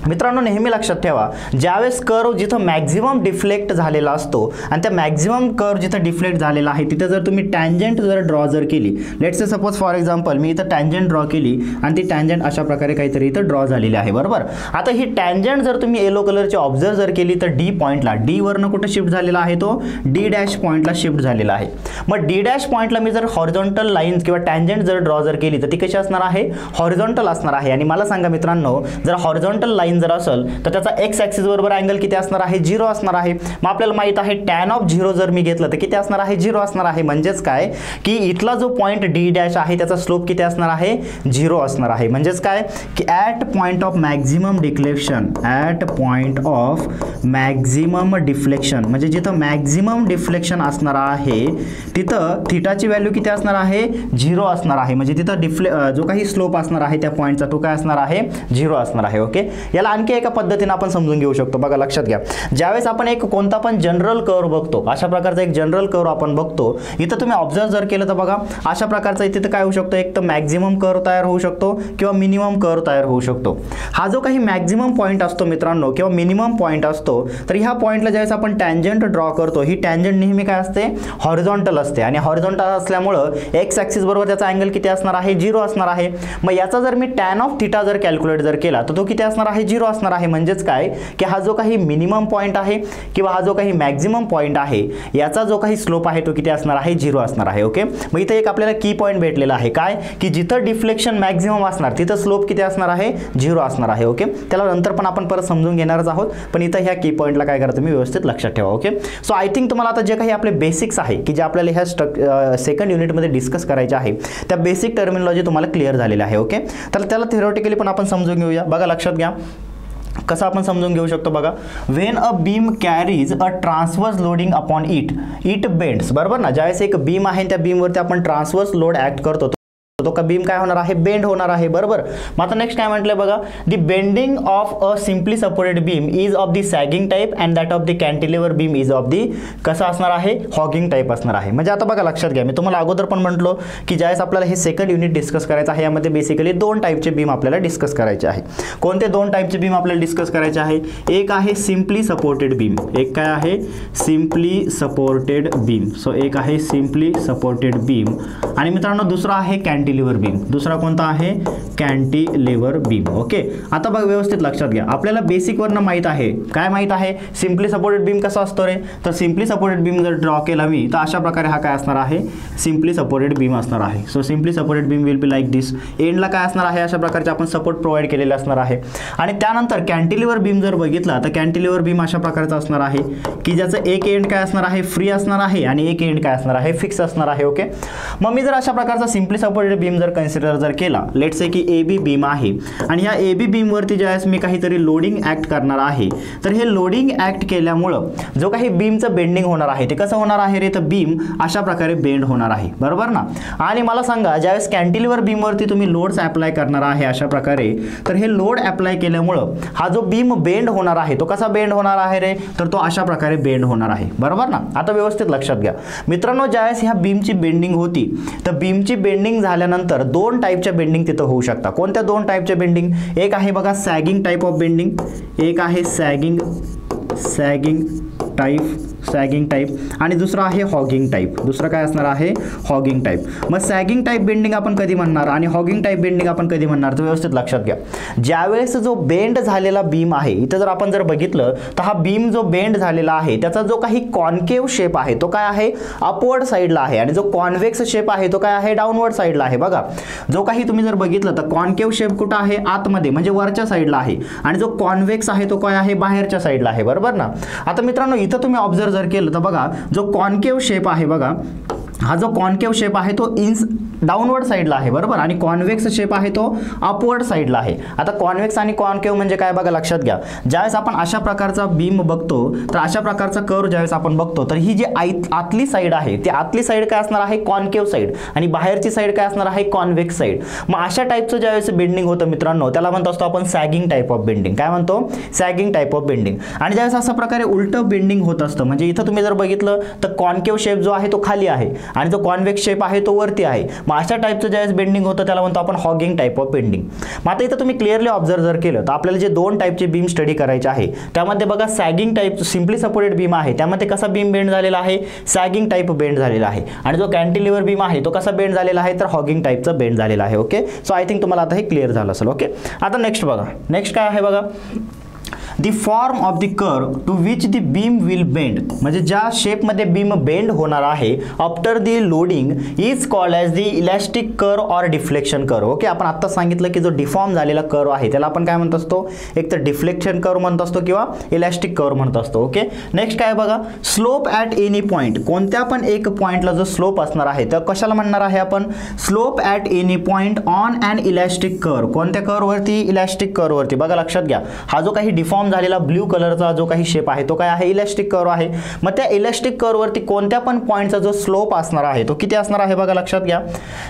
मित्रांनो नेहमी लक्षात ठेवा, ज्यावेळेस कर्व जिथं मॅक्झिमम डिफ्लेक्ट झालेला असतो आणि त्या मॅक्झिमम कर्व जिथं डिफ्लेक्ट झालेला आहे तिथे जर तुम्ही टँजंट जर ड्रॉ जर केली, let's say suppose for example मी इथं टँजंट ड्रॉ केली आणि ती टँजंट अशा प्रकारे काहीतरी इथं ड्रॉ झालेली आहे. बरोबर. आता ही टँजंट जर तुम्ही येलो कलरची ऑब्झर्व जर केली तर डी पॉईंटला, डी वरनं कुठे शिफ्ट झालेला आहे, तो डी डॅश पॉईंटला शिफ्ट झालेला आहे. मग डी डॅश पॉईंटला मी जर हॉरिझॉन्टल लाईन्स किंवा टँजंट जर ड्रॉ जर केली तर ती कशी असणार आहे, हॉरिझॉन्टल असणार आहे. आणि मला सांगा मित्रांनो, जर हॉरिझॉन्टल लाईन जर असेल तर त्याचा एक्स ॲक्सिस बरोबर अँगल किती असणार आहे, 0 असणार आहे. मग आपल्याला माहित आहे टॅन ऑफ 0 जर मी घेतलं तर किती असणार आहे, 0 असणार आहे. म्हणजेच काय की इथला जो पॉईंट डी डॅश आहे त्याचा स्लोप किती असणार आहे, 0 असणार आहे. म्हणजेच काय की at point of maximum deflection, at point of maximum deflection, म्हणजे जिथं मॅक्झिमम डिफ्लेक्शन असणार आहे तिथं थीटाची व्हॅल्यू किती असणार आहे, 0 असणार आहे. म्हणजे तिथं जो काही स्लोप असणार आहे त्या पॉईंटचा तो काय असणार आहे, 0 असणार आहे. ओके. याला आणखी एका पद्धतीने आपण समजून घेऊ शकतो. बघा लक्षात घ्या, ज्यावेळेस आपण एक कोणता पण जनरल कर्व बघतो, अशा प्रकारचा एक जनरल कर्व आपण बघतो, इथं तुम्ही ऑब्झर्व जर केलं तर बघा अशा प्रकारचा इथे काय होऊ शकतो, एक तर मॅक्झिमम कर्व तयार होऊ शकतो किंवा मिनिमम कर्व तयार होऊ शकतो. हा जो काही मॅक्झिमम पॉईंट असतो मित्रांनो किंवा मिनिमम पॉईंट असतो, तर ह्या पॉईंटला ज्यावेळेस आपण टँजंट ड्रॉ करतो, ही टँजंट नेहमी काय असते, हॉरिझॉन्टल असते. आणि हॉरिझॉन्टल असल्यामुळं एक्स ॲक्सिस बरोबर त्याचा अँगल किती असणार आहे, 0 असणार आहे. मग याचा जर मी टॅन ऑफ थीटा जर कॅल्क्युलेट जर केला तर तो किती असणार आहे, 0 असणार आहे. म्हणजेच काय की हा जो काही मिनिमम पॉईंट आहे किंवा हा जो काही मॅक्झिमम पॉईंट आहे याचा जो काही स्लोप आहे तो किती असणार आहे, 0 असणार आहे. ओके. मग इथे एक आपल्याला की पॉईंट भेटलेला आहे, काय की जिथं डिफ्लेक्शन मॅक्झिमम असणार तिथं स्लोप किती असणार आहे, 0 असणार आहे. ओके. त्याला नंतर पण आपण परत समजून घेणारच आहोत, पण इथं ह्या की पॉईंटला काय करा तुम्ही व्यवस्थित लक्षात ठेवा. ओके. सो आय थिंक तुम्हाला आता जे काही आपले बेसिक्स आहे की जे आपल्याला ह्या सेकंड युनिटमध्ये डिस्कस करायचे आहे त्या बेसिक टर्मिनॉलॉजी तुम्हाला क्लिअर झालेली आहे. ओके. तर त्याला थिओरिटिकली पण आपण समजून घेऊया. बघा लक्षात घ्या कसं आपण समजून घेऊ शकतो. बघा, when a beam carries a transverse loading upon it bends. बरोबर ना, ज्यावेळेस एक बीम आहे त्या बीमवरती आपण ट्रान्सवर्स लोड ऍक्ट करतो तो का बीम काय होणार आहे, बेंड होणार आहे. बरोबर. मग आता नेक्स्ट काय म्हटलंय बघा, the bending of a simply supported beam is of the sagging type and that of the cantilever beam is of the कसं असणार आहे, हॉगिंग टाइप असणार आहे. म्हणजे आता बघा लक्षात घ्या, मी तुम्हाला अगोदर पण म्हटलो की ज्यावेळेस आपल्याला हे सेकंड युनिट डिस्कस करायचं आहे यामध्ये बेसिकली 2 टाईपचे बीम आपल्याला डिस्कस करायचे आहे. कोणते 2 टाईपचे बीम आपल्याला डिस्कस करायचे आहे, एक आहे सिम्पली सपोर्टेड बीम, एक काय आहे सिम्पली सपोर्टेड बीम. सो एक आहे सिम्पली सपोर्टेड बीम आणि मित्रांनो दुसरा आहे कॅन्टिलिव्हर बीम. दुसरा कोणता आहे, कॅन्टिलिव्हर बीम. ओके. आता बघा व्यवस्थित लक्षात घ्या, आपल्याला बेसिक वरनं माहित आहे, काय माहित आहे, सिम्पली सपोर्टेड बीम कसा असतो रे, तर सिम्पली सपोर्टेड बीम जर ड्रॉ केला मी तर अशा प्रकारे हा काय असणार आहे, सिम्पली सपोर्टेड बीम असणार आहे. So simply supported beam will be like this. एंडला काय असणार आहे, अशा प्रकारचे आपण सपोर्ट प्रोव्हाइड केलेले असणार आहे. आणि त्यानंतर कॅन्टिलिव्हर बीम जर बघितला तर कॅन्टिलिव्हर बीम अशा प्रकारचा असणार आहे की ज्याचं एक एंड काय असणार आहे, फ्री असणार आहे आणि एक एंड काय असणार आहे, फिक्स असणार आहे. ओके. मग मी जर अशा प्रकारचा सिम्पली सपोर्टेड बीम जर कन्सिडर जर केला, लेट्स से की ए बी बीम आहे आणि या ए बी बीम वरती ज्यावेळेस मी काहीतरी लोडिंग ऍक्ट करणार आहे, तर हे लोडिंग ऍक्ट केल्यामुळं जो काही बीमचं बेंडिंग होणार आहे ते कसं होणार आहे रे, तर बीम अशा प्रकारे बेंड होणार आहे. बरोबर ना. आणि मला सांगा ज्यावेळेस कॅन्टिलिव्हर बीम वरती तुम्ही लोड्स अप्लाय करणार आहे अशा प्रकारे, तर हे लोड अप्लाय केल्यामुळं हा जो बीम बेंड होणार आहे तो कसा बेंड होणार आहे रे, तर तो अशा प्रकारे बेंड होणार आहे. बरोबर ना. आता व्यवस्थित लक्षात घ्या मित्रांनो, ज्यावेळेस ह्या बीमची बेंडिंग होती तर बीमची बेंडिंग झाल्यानंतर 2 टाईपच्या बेंडिंग तिथं होऊ शकतात. कोणत्या 2 टाईपच्या बेंडिंग, एक आहे बघा सॅगिंग टाईप ऑफ बेंडिंग, एक आहे सॅगिंग टाईप सॅगिंग टाईप आणि दुसरा आहे हॉगिंग टाईप. दुसरं काय असणार आहे? Hugging type. मग सॅगिंग टाईप बेंडिंग आपण कधी म्हणणार आणि हॉगिंग टाईप बेंडिंग आपण कधी म्हणणार तर व्यवस्थित लक्षात घ्या. ज्यावेळेस जो बेंड झालेला बीम आहे, इथं जर आपण जर बघितलं तर हा बीम जो बेंड झालेला आहे त्याचा जो काही कॉन्केव शेप आहे तो काय आहे? अपवर्ड साईडला आहे आणि जो कॉन्व्हेक्स शेप आहे तो काय आहे? डाऊनवर्ड साईडला आहे. बघा, जो काही तुम्ही जर बघितलं तर कॉन्केव शेप कुठं आहे? आतमध्ये म्हणजे वरच्या साईडला आहे आणि जो कॉन्व्हेक्स आहे तो काय आहे? बाहेरच्या साईडला आहे. बरोबर ना? आता मित्रांनो इथं तुम्ही ऑब्झर्व जर केलं तर बघा, जो कॉन्केव शेप आहे बघा, हा जो कॉन्केव शेप आहे तो डाऊनवर्ड साईडला आहे. बरोबर. आणि कॉन्व्हेक्स शेप आहे तो अपवर्ड साईडला आहे. आता कॉन्व्हेक्स आणि कॉन्केव म्हणजे काय बघा लक्षात घ्या. ज्यावेळेस आपण अशा प्रकारचा बीम बघतो तर अशा प्रकारचा कर्व ज्यावेळेस आपण बघतो तर ही जी आतली साईड आहे ती आतली साईड काय असणार आहे? कॉन्केव साईड आणि बाहेरची साईड काय असणार आहे? Convex side. मग अशा टाईपचं ज्यावेळेस बेंडिंग होतं मित्रांनो त्याला म्हणतो असतो आपण सॅगिंग टाईप ऑफ बेंडिंग. काय म्हणतो? Sagging type of bending. आणि ज्यावेळेस अशा प्रकारे उलटं बेंडिंग होत असतं म्हणजे इथं तुम्ही जर बघितलं तर कॉन्केव शेप जो आहे तो खाली आहे आणि जो कॉन्व्हेक्स शेप आहे तो वरती आहे. मग अशा टाईपचं ज्यावेळेस बेंडिंग होतं त्याला म्हणतो आपण हॉगिंग टाईप ऑफ बेंडिंग. मग आता इथं तुम्ही क्लिअरली ऑब्झर्व जर केलं तर आपल्याला जे दोन टाईपचे बीम स्टडी करायचे आहे त्यामध्ये बघा sagging type simply supported beam आहे त्यामध्ये कसा बीम बेंड झालेला आहे? सॅगिंग टाईप बेंड झालेला आहे. आणि जो कॅन्टिलिव्हर बीम आहे तो कसा बेंड झालेला आहे? तर हॉगिंग टाईपचा बेंड झालेला आहे. ओके. सो आय थिंक तुम्हाला आता हे क्लिअर झालं असेल. ओके. आता नेक्स्ट बघा, नेक्स्ट काय आहे बघा, the form of the curve to which the beam will bend. म्हणजे ज्या शेप मध्ये बीम बेंड होणार आहे after the loading is called as the elastic curve or deflection curve. Okay. आपण आता सांगितलं की जो डिफॉर्म झालेला कर्व आहे त्याला आपण काय म्हणत असतो? एक तर डिफ्लेक्शन कर्व म्हणत असतो किंवा इलॅस्टिक कर्व म्हणत असतो. ओके. नेक्स्ट काय बघा, स्लोप ॲट एनी पॉईंट. कोणत्या पण एक पॉईंटला जो स्लोप असणार आहे तर कशाला म्हणणार आहे आपण? Slope at any point on an elastic curve. कोणत्या कर्ववरती? इलॅस्टिक कर्ववरती. बघा लक्षात घ्या, हा जो काही डिफॉर्म झालेला ब्ल्यू कलरचा जो काही शेप आहे तो काय आहे? इलॅस्टिक कर्व आहे. मग त्या इलॅस्टिक कर्ववरती कोणत्या पण पॉईंटचा जो स्लोप असणार आहे तो किती असणार आहे? बघा लक्षात घ्या,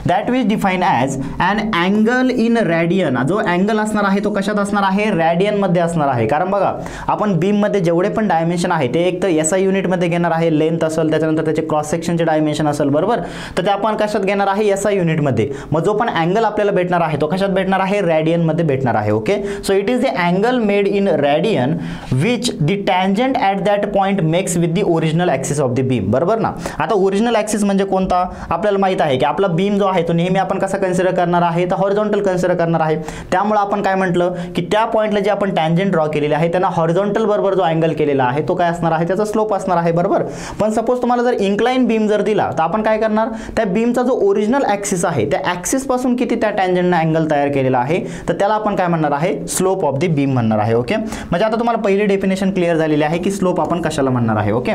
that which define as an angle in radian. जो अँगल असणार आहे तो कशात असणार आहे? रॅडियन मध्ये असणार आहे. कारण बघा आपण बीम मध्ये जेवढे पण डायमेन्शन आहे ते एक तर एसआय युनिट मध्ये घेणार आहे, लेंथ असेल, त्याच्यानंतर त्याचे क्रॉस सेक्शनचे डायमेन्शन असेल. बरोबर. तर ते आपण कशात घेणार आहे? एसआय युनिट मध्ये. मग जो पण अँगल आपल्याला भेटणार आहे तो कशात भेटणार आहे? रॅडियन मध्ये भेटणार आहे. Okay. So it is the angle made in radian which the tangent at that point makes with the original axis of the beam. बरोबर ना? आता ओरिजिनल ॲक्सिस म्हणजे कोणता? आपल्याला माहित आहे की आपला बीम जो आहे तो नेहमी आपण कसा कन्सिडर करणार आहे? तर हॉरिझॉन्टल कन्सिडर करणार आहे. त्यामुळे आपण काय म्हटलं की त्या पॉईंटला जे आपण टँजंट ड्रॉ केलेले आहे त्यांना हॉरिझॉन्टल बरोबर जो अँगल केलेला आहे तो काय असणार आहे? त्याचा स्लोप असणार आहे. बरोबर. पण सपोज तुम्हाला जर इन्क्लाइन बीम जर दिला तर आपण काय करणार? त्या बीमचा जो ओरिजिनल ॲक्सिस आहे त्या ॲक्सिस पासून किती त्या टँजंटने अँगल तयार केलेला आहे तर त्याला आपण काय म्हणणार आहे? स्लोप ऑफ द बीम म्हणणार आहे. ओके. म्हणजे आता तुम्हाला पहिली डेफिनेशन क्लिअर झालेली आहे की स्लोप आपण कशाला म्हणणार आहे. ओके.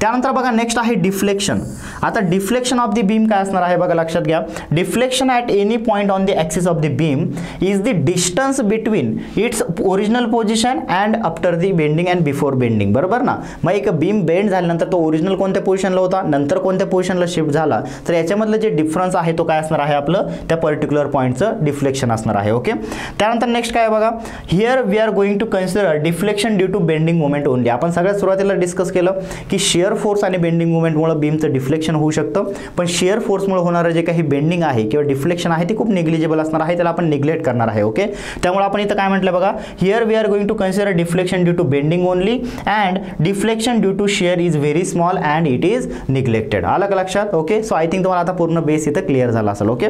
त्यानंतर बघा नेक्स्ट आहे डिफ्लेक्शन. आता डिफ्लेक्शन ऑफ द बीम काय असणार आहे? बघा लक्षात घ्या, deflection at any point on the axis of the beam is the distance between its original position and after the bending and before bending. बरोबर ना? मग एक बीम बेंड झाल्यानंतर तो ओरिजिनल कोणत्या पोझिशनला होता, नंतर कोणत्या पोझिशनला शिफ्ट झाला, तर याच्यामधलं जे डिफरन्स आहे तो काय असणार आहे? आपलं त्या पर्टिक्युलर पॉईंटचं डिफ्लेक्शन असणार आहे. ओके. त्यानंतर नेक्स्ट काय बघा, here we are going to consider deflection due to bending moment only. आपण सगळ्यात सुरुवातीला डिस्कस केलं की शिअर फोर्स आणि बेंडिंग मोमेंटमुळे बीमचं डिफ्लेक्शन होऊ शकतं, पण शिअर फोर्समुळे होणारं जे काही बेंडिंग आहे किंवा डिफ्लेक्शन आहे ते खूप निग्लिजिबल असणार आहे, त्याला आपण निग्लेक्ट करणार आहे. ओके. त्यामुळे आपण इथं काय म्हटलं बघा, here we are going to consider deflection due to bending only and deflection due to shear is very small and it is neglected. आलं का लक्षात? ओके. सो आय थिंक तुम्हाला आता पूर्ण बेस इथं क्लिअर झाला असेल. ओके.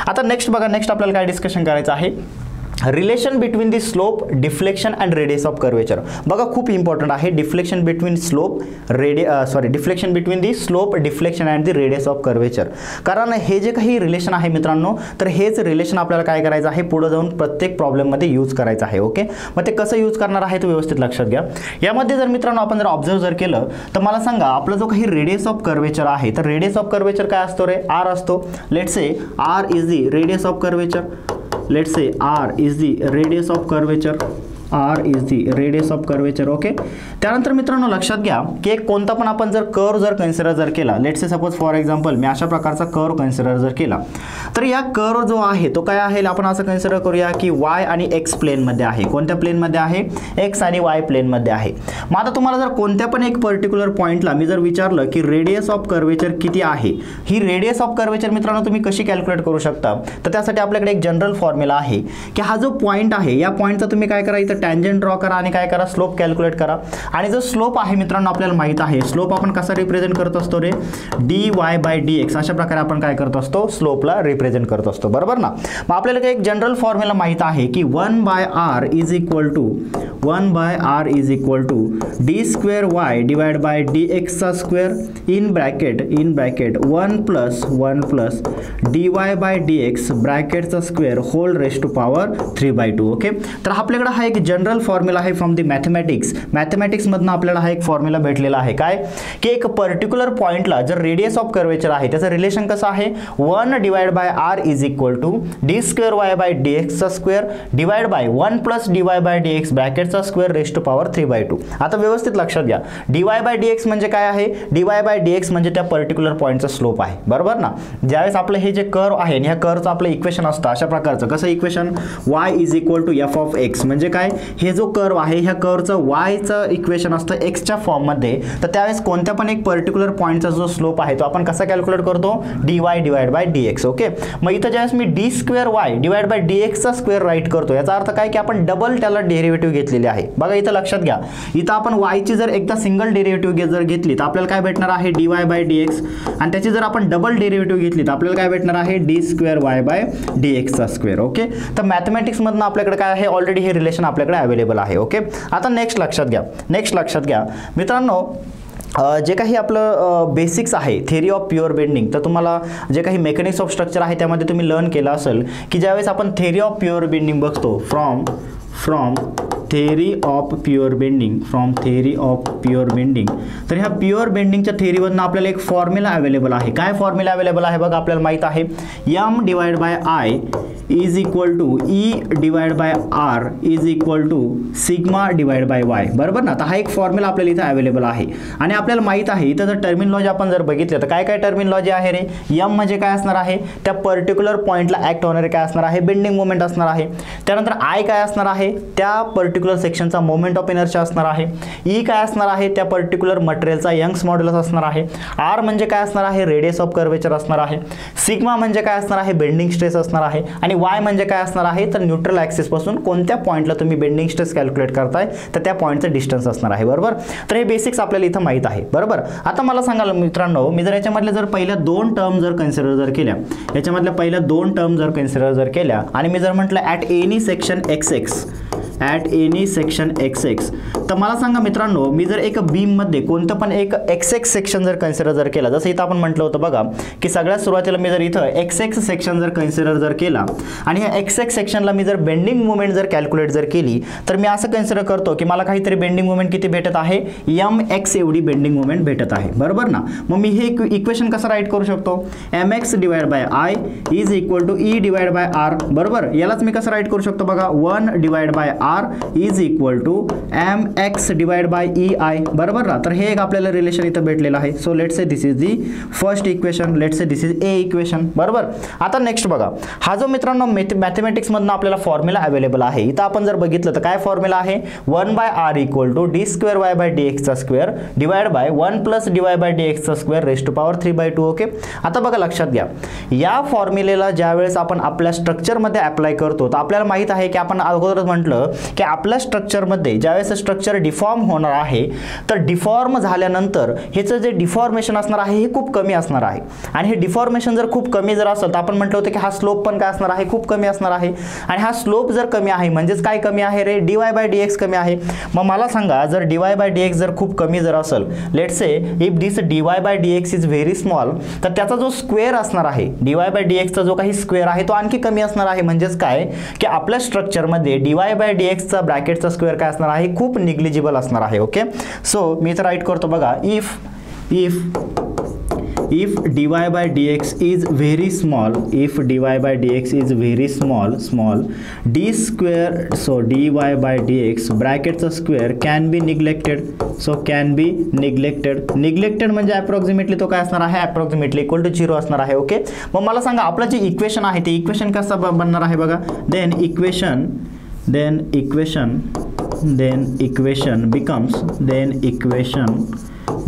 आता नेक्स्ट बघा, नेक्स्ट आपल्याला काय डिस्कशन करायचं आहे? Relation between the slope, deflection and radius of curvature. बघा खूप इम्पॉर्टंट आहे deflection between slope deflection between the slope, deflection and the radius of curvature. कारण हे जे काही रिलेशन आहे मित्रांनो तर हेच रिलेशन आपल्याला काय करायचं आहे? पुढे जाऊन प्रत्येक प्रॉब्लेममध्ये यूज करायचं आहे. ओके. मग ते कसं यूज करणार आहे तो व्यवस्थित लक्षात घ्या. यामध्ये जर मित्रांनो आपण जर ऑब्झर्व जर केलं तर मला सांगा आपला जो काही रेडियस ऑफ कर्वेचर आहे तर रेडियस ऑफ कर्वेचर काय असतो रे? आर असतो. Let's say R is the radius of curvature. Let's say R is the radius of curvature. R is the radius of curvature. Okay. त्यानंतर मित्रांनो लक्षात घ्या की एक कोणता पण आपण जर कर्व जर कन्सिडर जर केला, let's say suppose for example मी अशा प्रकारचा कर्व कन्सिडर जर केला तर या कर्व जो आहे तो काय आहे? आपण असं कन्सिडर करूया की y आणि x प्लेनमध्ये आहे. कोणत्या प्लेनमध्ये आहे? x आणि y प्लेनमध्ये आहे. मग आता तुम्हाला जर कोणत्या पण एक पर्टिक्युलर पॉईंटला मी जर विचारलं की रेडियस ऑफ कर्वेचर किती आहे, ही रेडियस ऑफ कर्वेचर मित्रांनो तुम्ही कशी कॅल्क्युलेट करू शकता? तर त्यासाठी आपल्याकडे एक जनरल फॉर्म्युला आहे की हा जो पॉईंट आहे या पॉईंटचा तुम्ही काय करा, इथं टँजंट ड्रॉ करा आणि काय करा, स्लोप कॅल्क्युलेट करा. आणि जो स्लोप आहे मित्रांनो आपल्याला माहित आहे, स्लोप आपण कसा रिप्रेझेंट करत असतो रे, dy/dx अशा प्रकारे आपण काय करत असतो, स्लोपला रिप्रेझेंट करत असतो, बरोबर ना. मग आपल्याला एक जनरल फॉर्म्युला माहित आहे की 1/r is equal to d²y divide by dx चा square in bracket 1 plus dy/dx ब्रॅकेटचा square whole raise to power 3/2. Okay, तर आपल्याकडे हा एक जनरल फॉर्म्युला आहे फ्रॉम द मॅथमॅटिक्स मधनं आपल्याला हा एक फॉर्म्युला भेटलेला आहे, काय की एक पर्टिक्युलर पॉइंटला जर रेडियस ऑफ कर्वेचर आहे त्याचं रिलेशन कसं आहे, 1 divide by r is equal to d²y/dx चा square divide by 1 plus dy/dx ब्रॅकेटचा स्क्वेअर रेस टू पॉवर 3/2. आता व्यवस्थित लक्षात घ्या, dy/dx म्हणजे काय आहे, dy/dx म्हणजे त्या पर्टिक्युलर पॉइंटचा स्लोप आहे, बरोबर ना. ज्यावेळेस आपलं हे जे कर्व आहे आणि ह्या कर्वचं आपलं इक्वेशन असतं अशा प्रकारचं, कसं equation, y is equal to f of x म्हणजे काय, हे जो कर्व आहे ह्या कर्वचं yचं इक्वेशन असतं एक्सच्या फॉर्ममध्ये. तर त्यावेळेस कोणत्या पण एक पर्टिक्युलर पॉइंटचा जो स्लोप आहे तो आपण कसा कॅल्क्युलेट करतो, dy divide by dx. Okay, मग इथं ज्यावेळेस मी d²y डिवाइड बाय dx चा स्क्वेअर राईट करतो, याचा अर्थ काय की आपण डबल त्याला डेरिव्हेटिव्ह घेतलेली आहे. बघा इथं लक्षात घ्या, इथं आपण y ची जर एकदा सिंगल डेरिव्हेटिव्ह जर घेतली तर आपल्याला काय भेटणार आहे, dy/dx, आणि त्याची जर आपण डबल डेरिव्हेटिव्ह घेतली तर आपल्याला काय भेटणार आहे, d²y/dx चा स्क्वेअर. ओके, तर मॅथमॅटिक्स मधनं आपल्याकडे काय आहे, ऑलरेडी हे रिलेशन आपल्याकडे अवेलेबल आहे. ओके, आता नेक्स्ट लक्षात घ्या मित्रांनो, जे काही आपलं बेसिक्स आहे थेरी ऑफ प्युअर बेंडिंग, तर तुम्हाला जे काही मेकॅनिक्स ऑफ स्ट्रक्चर आहे त्यामध्ये तुम्ही लर्न केलं असेल की ज्यावेळेस आपण थेरी ऑफ प्युअर बेंडिंग बघतो, from theory of pure bending, तर ह्या प्युअर बेंडिंगच्या थेरीवरनं आपल्याला एक फॉर्म्युला अवेलेबल आहे. काय फॉर्म्युला अवेलेबल आहे बघा, आपल्याला माहित आहे m divide by i is equal to e divide by r is equal to sigma divide by y, बरोबर ना. तर हा एक फॉर्म्युला आपल्याला इथं अवेलेबल आहे. आणि आपल्याला माहित आहे इथं जर टर्मिनॉलॉजी आपण जर बघितलं तर काय टर्मिनॉलॉजी आहे रे, m म्हणजे काय असणार आहे, त्या पर्टिक्युलर पॉइंटला ऍक्ट होणारे काय असणार आहे, बेंडिंग मोमेंट असणार आहे. त्यानंतर i काय असणार आहे, त्या पर्टिक्युलर सेक्शनचा मोमेंट ऑफ इनर्शिया असणार आहे. e काय असणार आहे, त्या पर्टिक्युलर मटेरियलचा यंग्स मॉड्युलस असणार आहे. r म्हणजे काय असणार आहे, रेडियस ऑफ कर्वेचर असणार आहे. सिग्मा म्हणजे काय असणार आहे, बेंडिंग स्ट्रेस असणार आहे. आणि y म्हणजे काय असणार आहे, तर न्यूट्रल ॲक्सिस पासून कोणत्या पॉइंटला तुम्ही बेंडिंग स्ट्रेस कॅल्क्युलेट करताय तर त्या पॉइंटचं डिस्टन्स असणार आहे, बरोबर. तर हे बेसिक्स आपल्याला इथं माहित आहे, बरोबर. आता मला सांगाल मित्रांनो, मी जर याच्यामधल्या जर पहिल्या 2 टर्म जर कन्सिडर केल्या, याच्यामधल्या पहिल्या 2 टर्म जर कन्सिडर केल्या आणि मी जर म्हटलं ॲट एनी सेक्शन xx, तर मला सांगा मित्रांनो, मी जर एक बीम मध्ये कोणतं पण एक xx सेक्शन जर कन्सिडर केला, जसं इथं आपण म्हटलं होतं बघा की सगळ्यात सुरुवातीला मी जर इथं xx सेक्शन जर कन्सिडर केला आणि ह्या xx सेक्शनला मी जर बेंडिंग मोमेंट जर कॅल्क्युलेट जर केली, तर मी असं कन्सिडर करतो की मला काहीतरी बेंडिंग मोमेंट किती भेटत आहे, mx एवढी बेंडिंग मोमेंट भेटत आहे, बरोबर ना. मग मी हे इक्वेशन कसं राईट करू शकतो, mx divide by i is equal to e divide by r, बरोबर. यालाच मी कसं राईट करू शकतो बघा, 1 divide by r is equal to mx divide by ei, बरोबर ना. तर हे एक आपल्याला रिलेशन इथं भेटलेलं आहे. So let's say this is the first equation, let's say this is a equation, बरोबर. आता नेक्स्ट बघा, हा जो मित्रांनो मॅथमॅटिक्स मधनं आपल्याला फॉर्म्युला अवेलेबल आहे, इथं आपण जर बघितलं तर काय फॉर्म्युला आहे, 1/r इक्वल टू d²y/dx चा square divide by 1 plus dy/dx चा square raise to power 3/2. Okay, आता बघा लक्षात घ्या, या फॉर्म्युलेला ज्यावेळेस आपण आपल्या स्ट्रक्चरमध्ये अप्लाय करतो तर आपल्याला माहित आहे की आपण अगोदरच म्हटलं की आपल्या स्ट्रक्चरमध्ये ज्यावेळेस स्ट्रक्चर डिफॉर्म होणार आहे तर डिफॉर्म झाल्यानंतर ह्याचं जे डिफॉर्मेशन असणार आहे हे खूप कमी असणार आहे. आणि हे डिफॉर्मेशन जर खूप कमी जर असेल तर आपण म्हटलं होतं की हा स्लोप पण काय असणार आहे, खूप कमी असणार आहे. आणि हा स्लोप जर कमी आहे म्हणजेच काय कमी आहे रे, dy/dx कमी आहे. मग मला सांगा, जर dy/dx जर खूप कमी जर असेल, let's say if this dy/dx is very small, तर त्याचा जो स्क्वेअर असणार आहे, dy/dx चा जो काही स्क्वेअर आहे तो आणखी कमी असणार आहे. म्हणजेच काय की आपल्या स्ट्रक्चरमध्ये dy/dx चा ब्रॅकेटचा स्क्वेअर काय असणार आहे, खूप निग्लिजिबल असणार आहे. ओके, सो मी इथं राईट करतो बघा, if dy/dx is very small, d square, so dy/dx ब्रॅकेटचा square can be neglected, so can be neglected म्हणजे अप्रॉक्सिमेटली तो काय असणार आहे, अप्रॉक्सिमेटली इक्वल टू 0 असणार आहे. ओके, मग मला सांगा आपलं जे इक्वेशन आहे ते इक्वेशन कसं बनणार आहे बघा, then equation becomes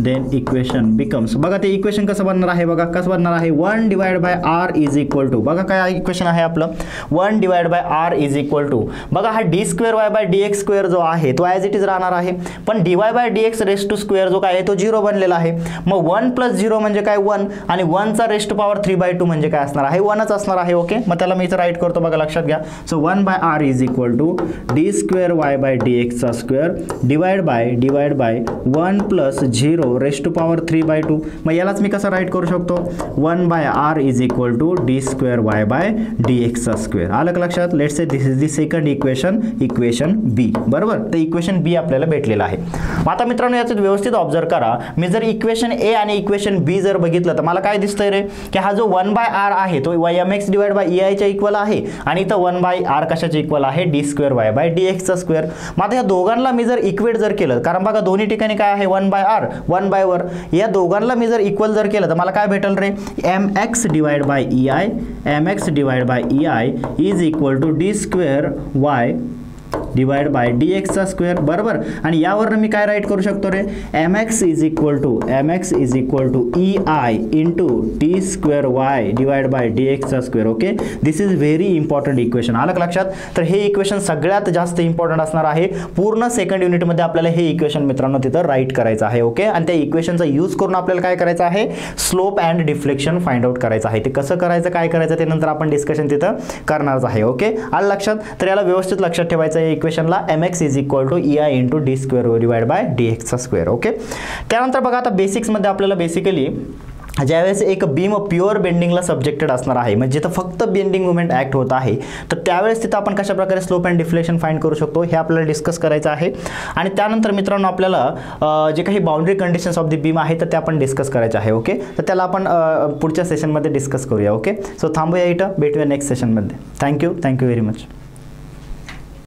then equation becomes, बघा ते इक्वेशन कसं बनणार आहे, बघा कसं बनणार आहे, 1 divide by R is equal to, बघा काय इक्वेशन आहे आपलं 1 divide by R is equal to, बघा हा D square Y by D X square जो आहे तो ॲज इट इज राहणार आहे, पण D Y by D X raise to square जो काय आहे तो 0 बनलेला आहे. मग 1 प्लस 0 म्हणजे काय 1 आणि 1 चा रेस टू पॉवर 3/2 म्हणजे काय असणार आहे 1च असणार आहे. ओके, मग त्याला मी इथं राईट करतो, बघा लक्षात घ्या. So 1 by R is equal to D square Y by D X चा square divide by 1 plus 0 raise to power 3/2. मग यालाच मी कसं राईट करू शकतो 1 by R is equal to D square Y by D X चा square. आलं का लक्षात. Let's say this is the second equation B. बरोबर, तर इक्वेशन बी आपल्याला भेटलेलं आहे. आता मित्रांनो याच्यात व्यवस्थित ऑब्झर्व करा, मी जर इक्वेशन ए आणि इक्वेशन बी जर बघितलं तर मला काय दिसतंय रे की हा जो 1 बाय आर आहे तो mx डिवाइड बाय ei च्या इक्वल आहे आणि इथं 1 बाय आर कशाच्या इक्वल आहे D square Y by D X चा स्क्वेअर. मग आता या दोघांना मी जर इक्वेट जर केलं, कारण बघा दोन्ही ठिकाणी काय आहे 1 बाय आर 1 बाय वर, या दोघांना मी जर इक्वल जर केलं तर मला काय भेटेल रे mx divide by ei is equal to D square Y divide by D X चा स्क्वेअर. बरोबर, आणि यावरनं मी काय राईट करू शकतो रे mx is equal to ei into T square Y divide by D X चा square. Okay, this is very important equation. आलं का लक्षात. तर हे इक्वेशन सगळ्यात जास्त इंपॉर्टंट असणार आहे. पूर्ण सेकंड युनिटमध्ये आपल्याला हे इक्वेशन मित्रांनो तिथं राईट करायचं आहे. ओके, आणि त्या इक्वेशनचा यूज करून आपल्याला काय करायचं आहे slope and deflection find out करायचं आहे. ते कसं करायचं काय करायचं ते नंतर आपण डिस्कशन तिथं करणारच आहे. ओके, आलं लक्षात. तर याला व्यवस्थित लक्षात ठेवायचं आहे इक्वेशनला mx is equal to ei into D square divide by D X चा स्क्वेअर. ओके, त्यानंतर बघा आता बेसिक्समध्ये आपल्याला बेसिकली ज्यावेळेस एक बीम प्युअर बेंडिंगला सब्जेक्टेड असणार आहे, म्हणजे जिथं फक्त बेंडिंग मुवमेंट ॲक्ट होत आहे, तर त्यावेळेस तिथं आपण कशा प्रकारे स्लोप अँड डिफ्लेक्शन फाइंड करू शकतो हे आपल्याला डिस्कस करायचं आहे. आणि त्यानंतर मित्रांनो आपल्याला जे काही boundary conditions of the beam आहे तर ते आपण डिस्कस करायचे आहे. ओके, तर त्याला आपण पुढच्या सेशनमध्ये डिस्कस करूया. ओके, सो थांबूया इथं, भेटूया नेक्स्ट सेशनमध्ये. Thank you very much.